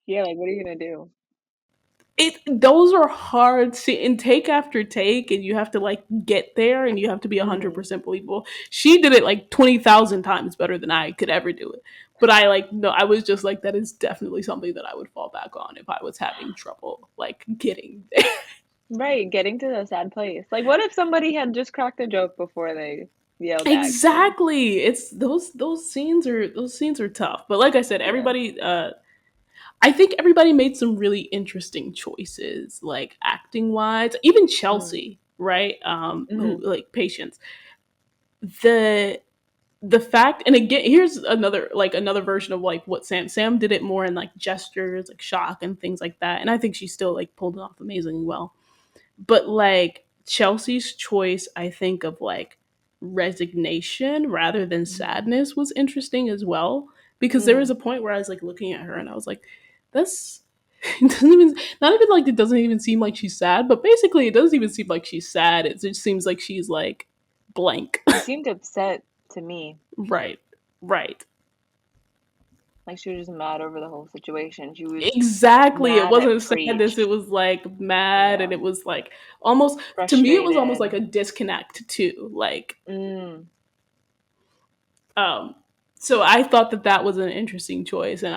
Yeah, like what are you gonna do? it those are hard and take after take, and you have to like get there and you have to be Hmm. 100% believable. She did it like 20,000 times better than I could ever do it. But I like no, I was just like that is definitely something that I would fall back on if I was having trouble like getting there. Right, getting to the sad place. Like what if somebody had just cracked a joke before they yelled action? Exactly. It's those scenes are tough. But like I said, Yeah. everybody I think everybody made some really interesting choices, like acting wise. Even Mm. Chelsea, right? Who Hmm. like Patience. The the fact, and again, here's another version of like what Sam did it more in like gestures, like shock and things like that. And I think she still like pulled it off amazingly well. But like Chelsea's choice, I think of like resignation rather than Hmm. sadness was interesting as well. Because there was Mm. a point where I was like looking at her and I was like, that's it doesn't even not even like it doesn't even seem like she's sad, but basically it doesn't even seem like she's sad. It just seems like she's like blank. She seemed upset to me. Right. Right. Like she was just mad over the whole situation. She was Exactly. It mad at wasn't sadness. It Preach. was like mad, and Yeah. it was like almost to me it was almost like Frustrated. a disconnect too. Like Mm. Um, so I thought that that was an interesting choice, and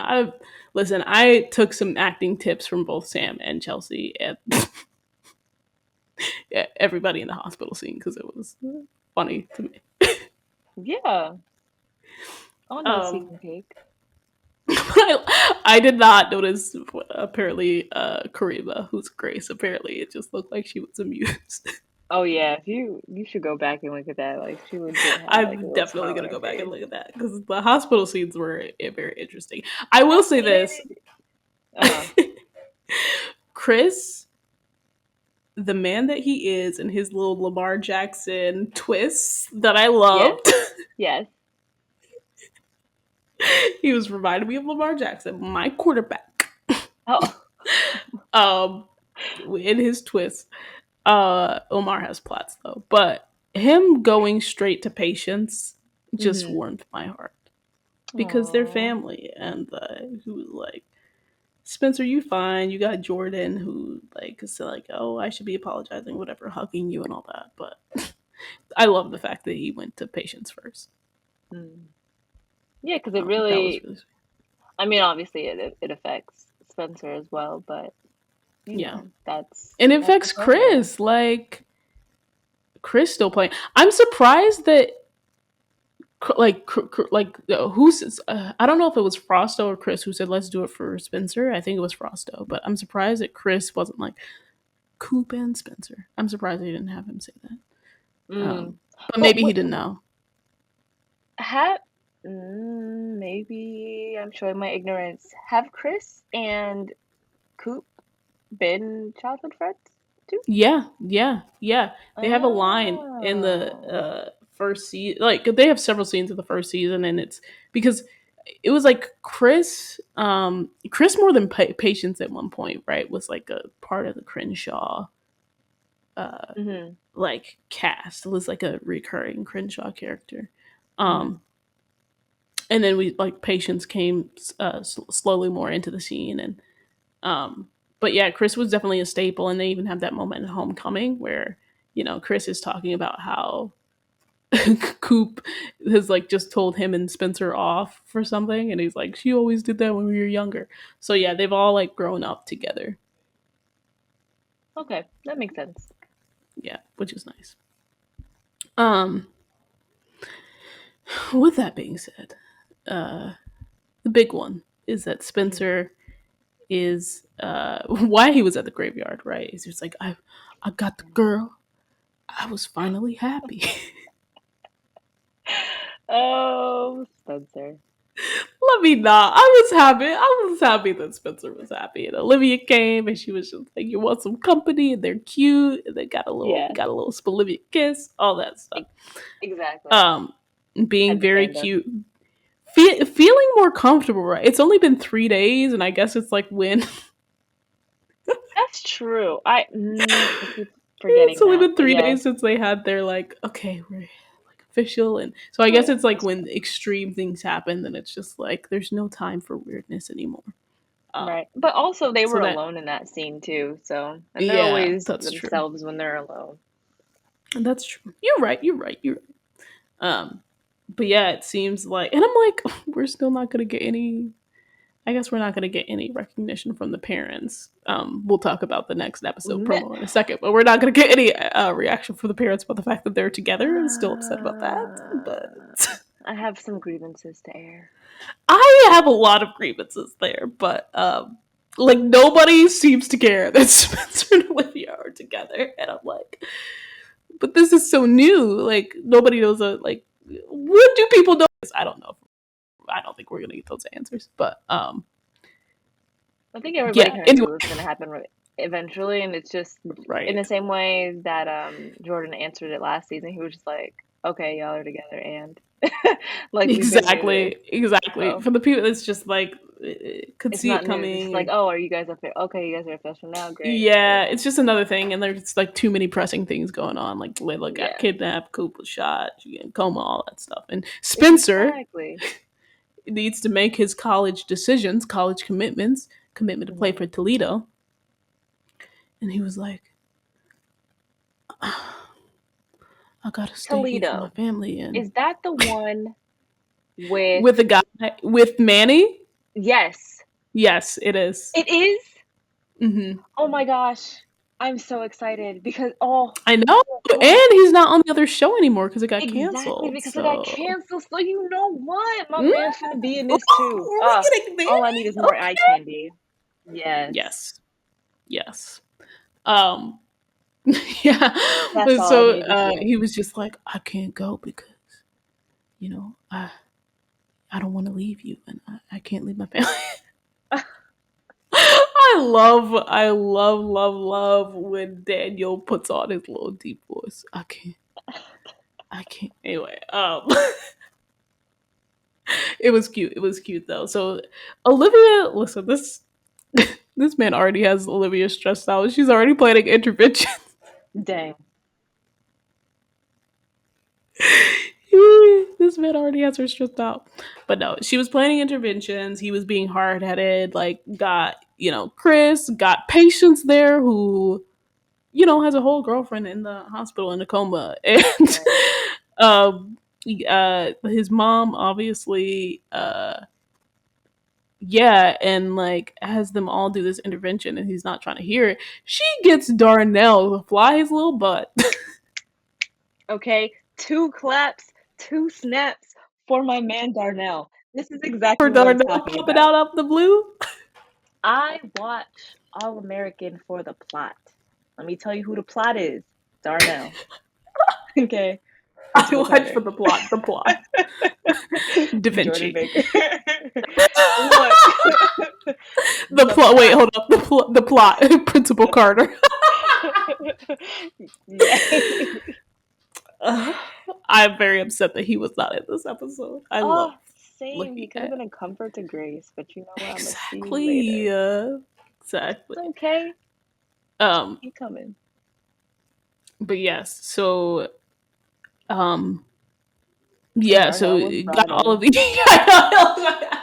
I took some acting tips from both Sam and Chelsea and everybody in the hospital scene because it was funny to me. Yeah. Oh no, Um, seeking cake. I did not notice. Apparently, Karima, who's Grace, apparently it just looked like she was amused. Oh yeah, if you should go back and look at that. Like she legit had like a I'm little definitely smile on gonna her go back and face. look at that because the hospital scenes were very interesting. I will I say this: can't. Uh-huh. Chris, the man that he is, and his little Lamar Jackson twists that I Yes. loved. Yes. He was reminding me of Lamar Jackson, my quarterback. Oh. Um, in his twist, Omar has plots though, but him going straight to patience just Mm-hmm. warmed my heart because they're Oh. family, and he was like, Spencer, you fine. You got Jordan who like is like, oh, I should be apologizing, whatever, hugging you and all that. But I love the fact that he went to patience first. Mm. Yeah, because it That was really. really sweet. I mean, obviously it affects Spencer as well, but Yeah, and it that's the affects family. Chris. Like Chris still playing. I'm surprised that who's I don't know if it was Frosto or Chris who said let's do it for Spencer. I think it was Frosto, but I'm surprised that Chris wasn't like Coop and Spencer. I'm surprised they didn't have him say that. Mm. But But maybe he what didn't know. have maybe I'm showing my ignorance. Have Chris and Coop been childhood friends too? Yeah, yeah, yeah. They have a line in the Oh. first season. Like they have several scenes in the first season, and it's because it was like Chris more than Patience at one point, right? Was like a part of the Crenshaw uh Mm-hmm. like cast. It was like a recurring Crenshaw character. Mm-hmm. Um, and then we like Patience came slowly more into the scene, and um, but yeah, Chris was definitely a staple, and they even have that moment in Homecoming where Chris is talking about how Coop has like just told him and Spencer off for something, and he's like, "She always did that when we were younger." So yeah, they've all like grown up together. Okay, that makes sense. Yeah, which is nice. Um, with that being said, uh, the big one is that Mm-hmm. Spencer is why he was at the graveyard, right? He's just like, I got the girl. I was finally happy. Oh, Spencer. Let me not. I was happy. I was happy that Spencer was happy, and Olivia came, and she was just like, "You want some company?" And they're cute, and they Yeah, got a little Olivia kiss, all that stuff. e- exactly. Um, being Had the very fandom. cute, feeling more comfortable. Right? It's only been 3 days, and I guess it's like when That's true. I keep it's forgetting only that, been but 3 days yes, since they had their like, okay, we're like official, and so I guess it's like when extreme things happen, then it's just like there's no time for weirdness anymore. Um, right. But also, they were so that alone in that scene too. So, and they're yeah, always that's true. themselves when they're alone. That's true. You're right. You're right. You're right. But yeah, it seems like, and I'm like, we're still not gonna get any. I guess we're not gonna get any recognition from the parents. We'll talk about the next episode Ne- promo in a second, but we're not gonna get any reaction from the parents about the fact that they're together. I'm still upset about that, but I have some grievances to air. I have a lot of grievances there. But like nobody seems to care that Spencer and Olivia are together, and I'm like, but this is so new. Like nobody knows. Like, what do people know? I don't know. I don't think we're gonna get those answers. But I think everybody yeah. kind of knew Anyway, it was going to happen eventually, and it's just in the right. same way that Jordan answered it last season. He was just like, "Okay, y'all are together," and like we've been through this, Exactly. Exactly. so For the people, it's just like could it's see it not new. It's just coming. like, Or "Oh, are you guys okay? You guys are official now. Great, yeah, cool." it's just another thing, and there's like too many pressing things going on. Like Layla got Yeah, kidnapped, Coop was shot, she got in coma, all that stuff. And Spencer exactly. needs to make his college decisions, college commitments, commitment to play Hmm. for Toledo. And he was like, I gotta stay here for my Toledo, family. And is that the one with? with the guy, with Manny, Yes, yes, it is. it is. Mm-hmm. Oh my gosh, I'm so excited because oh, I know. oh, And he's not on the other show anymore because it got exactly, canceled. because it got So, canceled. So you know what? My mm, man's gonna be in this too. are we getting All I need is Manny? more eye Okay. candy. Yes, Yes. Yes. Um, yeah. that's all I So need to hear. he was just like, I can't go because, you know, I don't want to leave you and I can't leave my family. I love when Daniel puts on his little deep voice. I can't. Anyway, it was cute. It was cute though. So Olivia, listen, this man already has Olivia stressed out. She's already planning intervention. Dang. This man already has her stressed out. But no, she was planning interventions. He was being hard headed. Like got Chris got Patience there who has a whole girlfriend in the hospital in a coma, and Right. um, his mom obviously yeah, and like has them all do this intervention, and he's not trying to hear it. She gets Darnell to fly his little butt Okay. 2 claps, 2 snaps for my man Darnell. This is for exactly what I'm Darnell talking popping about. out of the blue. I watch All American for the plot. Let me tell you who the plot is. Darnell. Okay. I Principal watch for Carter. the plot. The plot. Da Jordan Vinci. Baker. Look, The the plot. Wait, plot. hold up. The plot. Principal Carter. Yay. Uh, I'm very upset that he was not in this episode. I Oh, love same. He looking could have at been a comfort to Grace, but you know what? I'm gonna see you exactly, later. exactly. It's okay. Just Um, keep coming. but yes, so um, And yeah, so Darnell was it got brought all of in. the.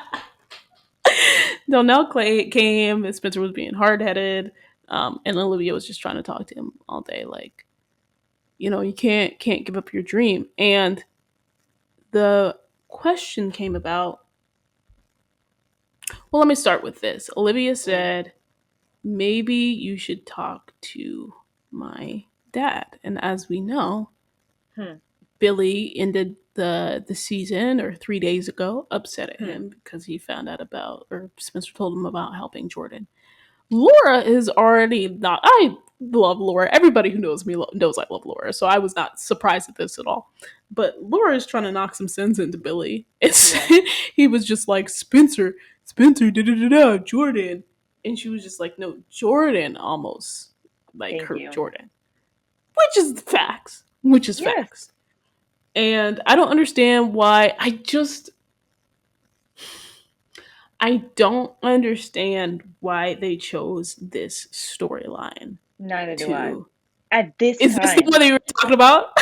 Donnell came, and Spencer was being hard headed, and Olivia was just trying to talk to him all day, like, you can't give up your dream. And the question came about. Well, let me start with this. Olivia Mm. said, maybe you should talk to my dad. And as we know, Hmm. Billy ended the season or 3 days ago upset at Hmm. him because he found out about, or Spencer told him about helping Jordan. Laura is already not. I love Laura. Everybody who knows me knows I love Laura, so I was not surprised at this at all. But Laura is trying to knock some sense into Billy. It's Yeah. he was just like Spencer, da da da da, Jordan, and she was just like, no, Jordan almost like Thank hurt you. Jordan, which is facts, which is Yes. facts. And I don't understand why. I don't understand why they chose this storyline Neither do I. to. At this Is this the one time. that you were talking about?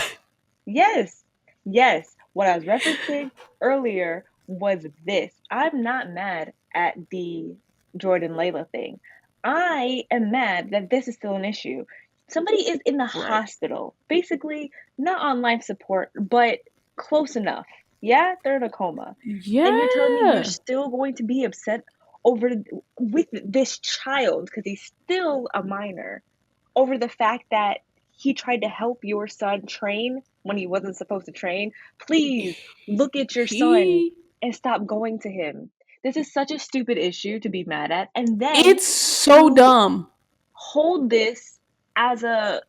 Yes. Yes. What I was referencing earlier was this. I'm not mad at the Jordan Layla thing. I am mad that this is still an issue. Somebody is in the Right. hospital, basically not on life support, but close enough. Yeah, they're in a coma. And you're telling me you're Yeah. still going to be upset over with this child because he's still a minor over the fact that he tried to help your son train when he wasn't supposed to train. Please look at your son He. and stop going to him. This is such a stupid issue to be mad at. And then It's so you dumb. hold this as a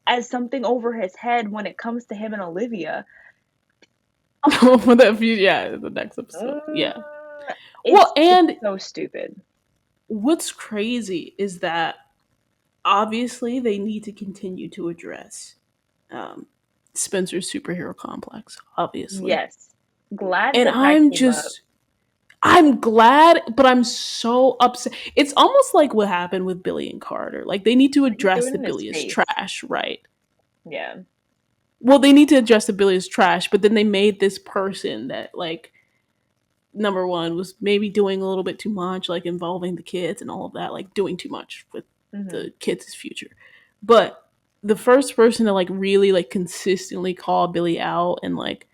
as something over his head when it comes to him and Olivia. Oh, For the yeah, the next episode. mm, Yeah. Well, it's and so stupid. what's crazy is that obviously they need to continue to address um, Spencer's superhero complex, obviously. Yes. Glad And that that came up. I'm glad, but I'm so upset. It's almost like what happened with Billy and Carter. Like they need to He threw address it that in his Billy is face. trash, right? Yeah. Well, they need to address that Billy is trash, but then they made this person that like number one was maybe doing a little bit too much, like involving the kids and all of that, like doing too much with Hmm. the kids' future. But the first person to like really like consistently call Billy out and like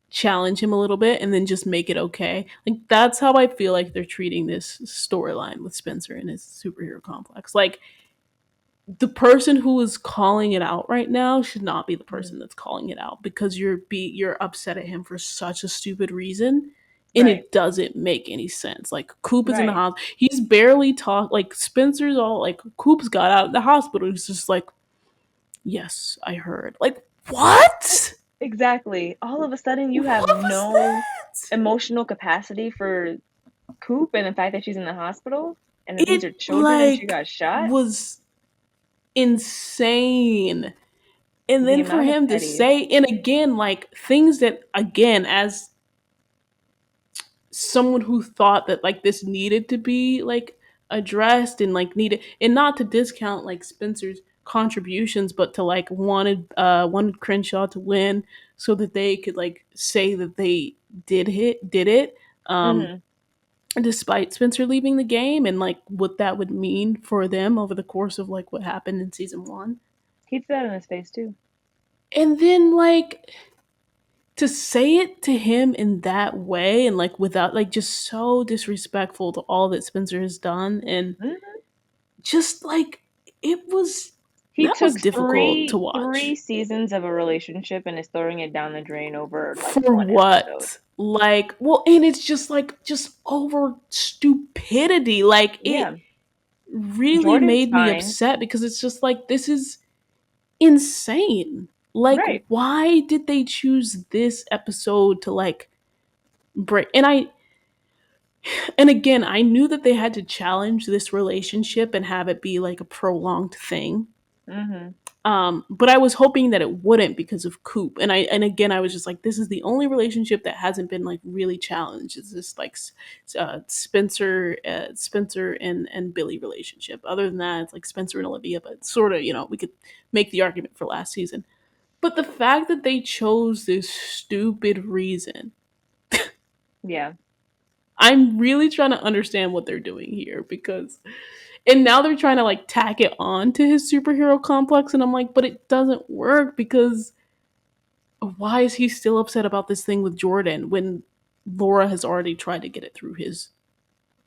challenge him a little bit and then just make it okay. Like that's how I feel like they're treating this storyline with Spencer and his superhero complex. Like the person who is calling it out right now should not be the Hmm. person that's calling it out because you're upset at him for such a stupid reason and Right. it doesn't make any sense. Like Coop is in the Right. house. He's barely talk like Spencer's all like Coop's got out of the hospital. He's just like, yes, I heard. Like what? Exactly. All of a sudden, you What have was no that? emotional capacity for Coop and the fact that she's in the hospital and that these It are children and she like got shot. was insane. And The then for amount of him to petty. say, and again, like things that, again, as someone who thought that like this needed to be like addressed and like needed, and not to discount like Spencer's contributions, but to like wanted Crenshaw to win so that they could like say that they did it. Um, Hmm. Despite Spencer leaving the game and like what that would mean for them over the course of like what happened in season one. He threw that in his face too. And then like to say it to him in that way and like without like just so disrespectful to all that Spencer has done and Hmm. just like it was He that was took difficult to three watch. seasons of a relationship and is throwing it down the drain over like For one episode. what? Like, well, and it's just like just over stupidity. Like it Yeah. really Jordan's made me fine. upset because it's just like this is insane. Like, Right. why did they choose this episode to like break? And again, I knew that they had to challenge this relationship and have it be like a prolonged thing. Mhm. But I was hoping that it wouldn't because of Coop, and again I was just like, this is the only relationship that hasn't been like really challenged. It's this like Spencer and Billy relationship. Other than that, it's like Spencer and Olivia, but sort of, we could make the argument for last season. But the fact that they chose this stupid reason, Yeah. I'm really trying to understand what they're doing here because and now they're trying to like tack it on to his superhero complex and I'm like, but it doesn't work because why is he still upset about this thing with Jordan when Laura has already tried to get it through his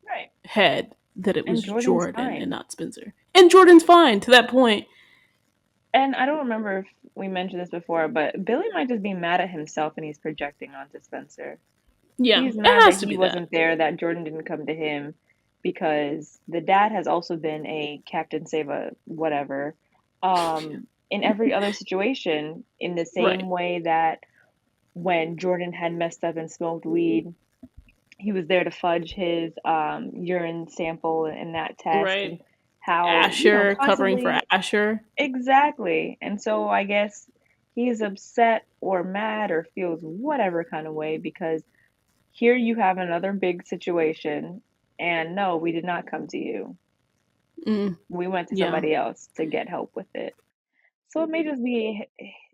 Right. head that it And was Jordan's Jordan and fine. not Spencer? And Jordan's fine to that point. And I don't remember if we mentioned this before, but Billy might just be mad at himself and he's projecting onto Spencer. Yeah, He's it mad that has to he be that. wasn't there, that Jordan didn't come to him because the dad has also been a Captain Save a whatever. In every other situation, in the Right, same way that when Jordan had messed up and smoked weed, he was there to fudge his urine sample in that test, right. and how, Asher covering for constantly. Asher. Exactly. And so I guess he's upset or mad or feels whatever kind of way because here you have another big situation, and no, we did not come to you. Mm, We went to yeah. somebody else to get help with it. So it may just be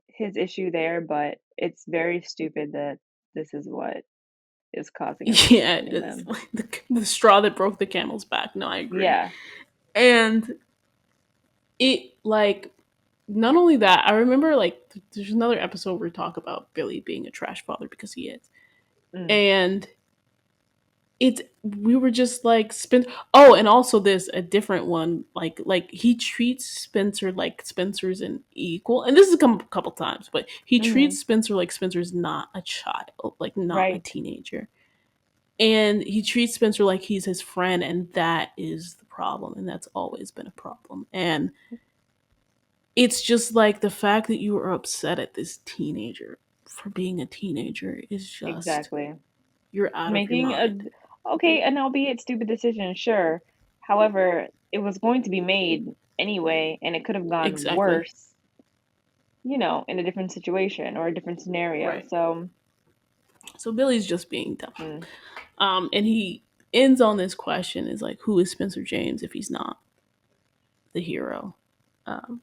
his issue there, but it's very stupid that this is what is causing a rift Yeah, between it's them. like the straw that broke the camel's back. No, I agree. Yeah. And it like not only that, I remember like there's another episode where we talk about Billy being a trash father because he is. Mm. And it's we were just like oh, and also there's a different one like he treats Spencer like Spencer's an equal, and this has come a couple times, but he Mhm. treats Spencer like Spencer's not a child, like not a Right. teenager, and he treats Spencer like he's his friend, and that is the problem, and that's always been a problem. And it's just like the fact that you are upset at this teenager for being a teenager is just Exactly. you're out of your Making mind. a okay, an albeit stupid decision, sure. However, it was going to be made anyway, and it could have gone Exactly. worse, in a different situation or a different scenario. Right. So, So Billy's just being dumb. mm. And he ends on this question is like, who is Spencer James if he's not the hero? Um,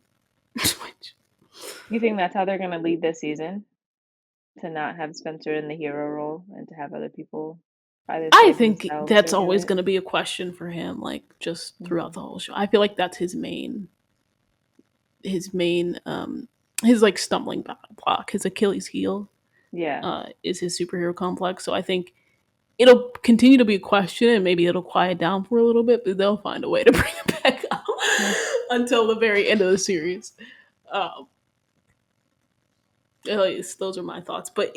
which You think that's how they're gonna lead this season? To not have Spencer in the hero role and to have other people either I save think themselves that's or do always it? going to be a question for him, like just throughout Mhm. the whole show. I feel like that's his like stumbling block, his Achilles heel, Yeah. is his superhero complex. So I think it'll continue to be a question, and maybe it'll quiet down for a little bit, but they'll find a way to bring it back up Mm. until the very end of the series. Um, at least those are my thoughts. But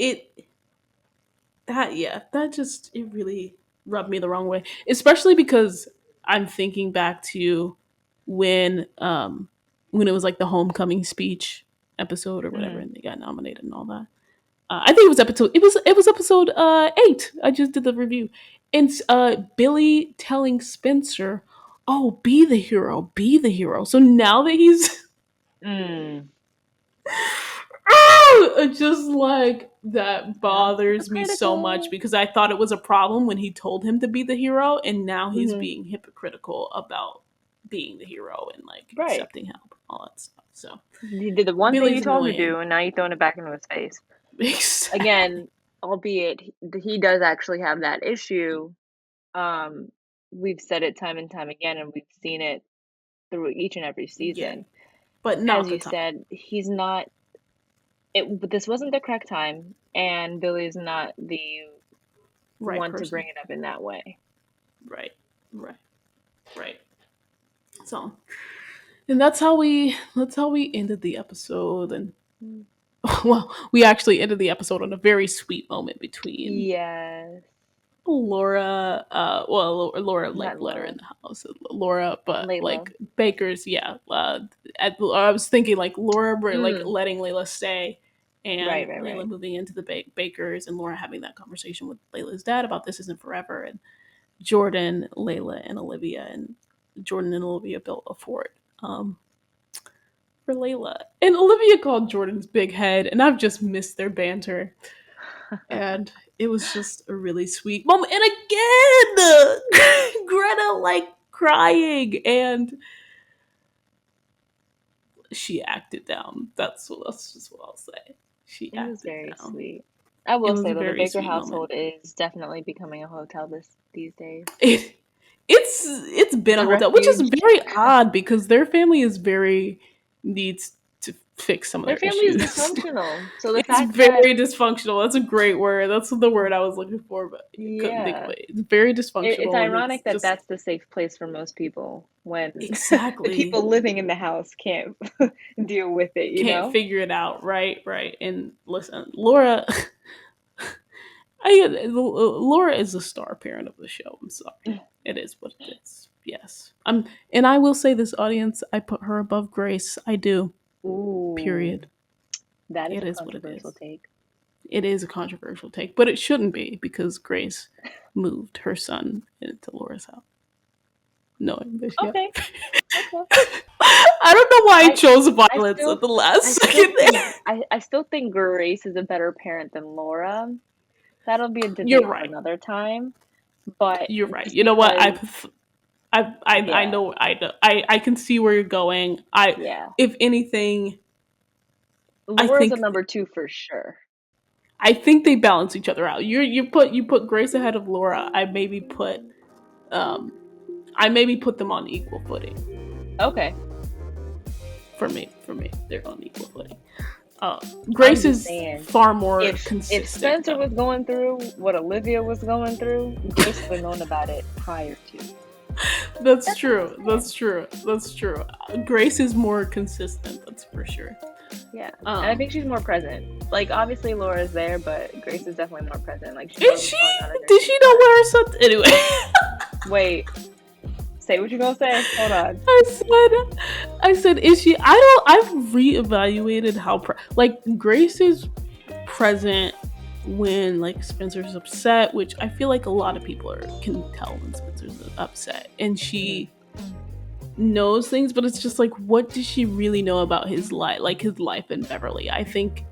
that just it really rubbed me the wrong way, especially because I'm thinking back to when um when it was like the homecoming speech episode or whatever, Mhm. and they got nominated and all that. I think it was episode 8. I just did the review, and Billy telling Spencer, "Oh, be the hero." So now that he's Mm. just like that Yeah. bothers me so much Hypocritical. because I thought it was a problem when he told him to be the hero, and now he's Mhm. being hypocritical about being the hero and like Right. accepting help, all that stuff. So You did the one thing you Billy's told him to annoying. do, and now you're throwing it back into his face. Exactly. Again, albeit he does actually have that issue. Um, we've said it time and time again, and we've seen it through each and every Yeah, season. but As not the you time. said, he's not. But this wasn't the correct time, and Billy's not the Right one to person. bring it up in that way. Right. Right. Right. So, and that's how we ended the episode. And Mm. well, we actually ended the episode on a very sweet moment between Yes, Laura, Laura like not let her Laura, in the house, Laura, but Layla. like Baker's, yeah. I was thinking like Laura like Mm. letting Layla stay, Right, and right, Layla right. moving into the Bakers, and Laura having that conversation with Layla's dad about this isn't forever, and Jordan, Layla, and Olivia, and Jordan and Olivia built a fort. Um, for Layla. And Olivia called Jordan's big head, and I've just missed their banter. And it was just a really sweet moment. And again, Greta like crying, and she acted down. That's just what I'll say. She It was acted very down. sweet. I It will was say a though, the very Baker sweet moment. household is definitely becoming a hotel these days. It it's been a The hotel, which is refuge. very odd because their family is very needs to fix some of Their their family is issues. dysfunctional. So the It's fact that very dysfunctional. That's a great word. That's the word I was looking for, but I couldn't think of yeah, it. It's very it's dysfunctional, and it's ironic that just that's the safe place for most people when the exactly people living in the house can't deal with it, you can't know? figure it out. Right, right. And listen, Laura, Laura is the star parent of the show. I'm sorry, it is what it is. Yes, and I will say this, audience, I put her above Grace. I do. Ooh, Period. that is It a is what it controversial is. take. It is a controversial take, but it shouldn't be because Grace moved her son into Laura's house, knowing this. Yeah. Okay, okay. I don't know why I I chose I violence at still the last I still second think there. I still think Grace is a better parent than Laura. That'll be a You're debate for right. another time. But You're right. just You know what? because, I yeah, know I can see where you're going. yeah, If anything, I Laura's a think number two for sure. I think they balance each other out. You put Grace ahead of Laura. Um I maybe put them on equal footing. Okay, For me, they're on equal footing. Uh, I'm Grace just is saying, far more if consistent, Spencer though. was going through what Olivia was going through, Grace would have known about it prior to. That's That's all I'm true. saying. That's true. That's true. Grace is more consistent. That's for sure. Yeah, and I Um, think she's more present. Like obviously Laura's there, but Grace is definitely more present. Like she is knows she? what's going on in her Did kid's she know life. where her son? Anyway, Wait, say what you gonna say. Hold on. I said, is she? I don't. I've reevaluated how like Grace is present when like Spencer's upset, which I feel like a lot of people can tell when Spencer's upset, and Hmm. she knows things, but it's just like, what does she really know about his life, like his life in Beverly? I think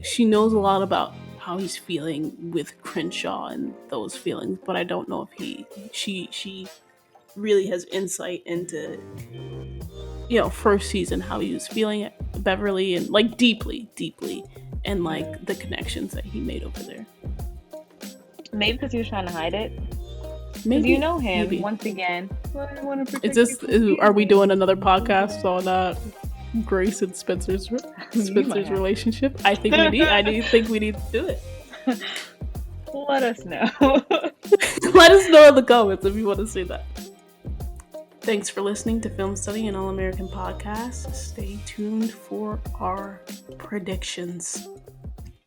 she knows a lot about how he's feeling with Crenshaw and those feelings, but I don't know if she really has insight into first season how he was feeling at Beverly and like deeply, and like the connections that he made over there. Maybe because he was trying to hide it. Because you Maybe, know him maybe. once again. Well, I want to Is protect you this? from Are we feeling. doing another podcast on Grace and Spencer's You might Spencer's have relationship? I think we need. I do think we need to do it. to. Let us know. Let us know in the comments if you want to see that. Thanks for listening to Film Study and All American Podcast. Stay tuned for our predictions.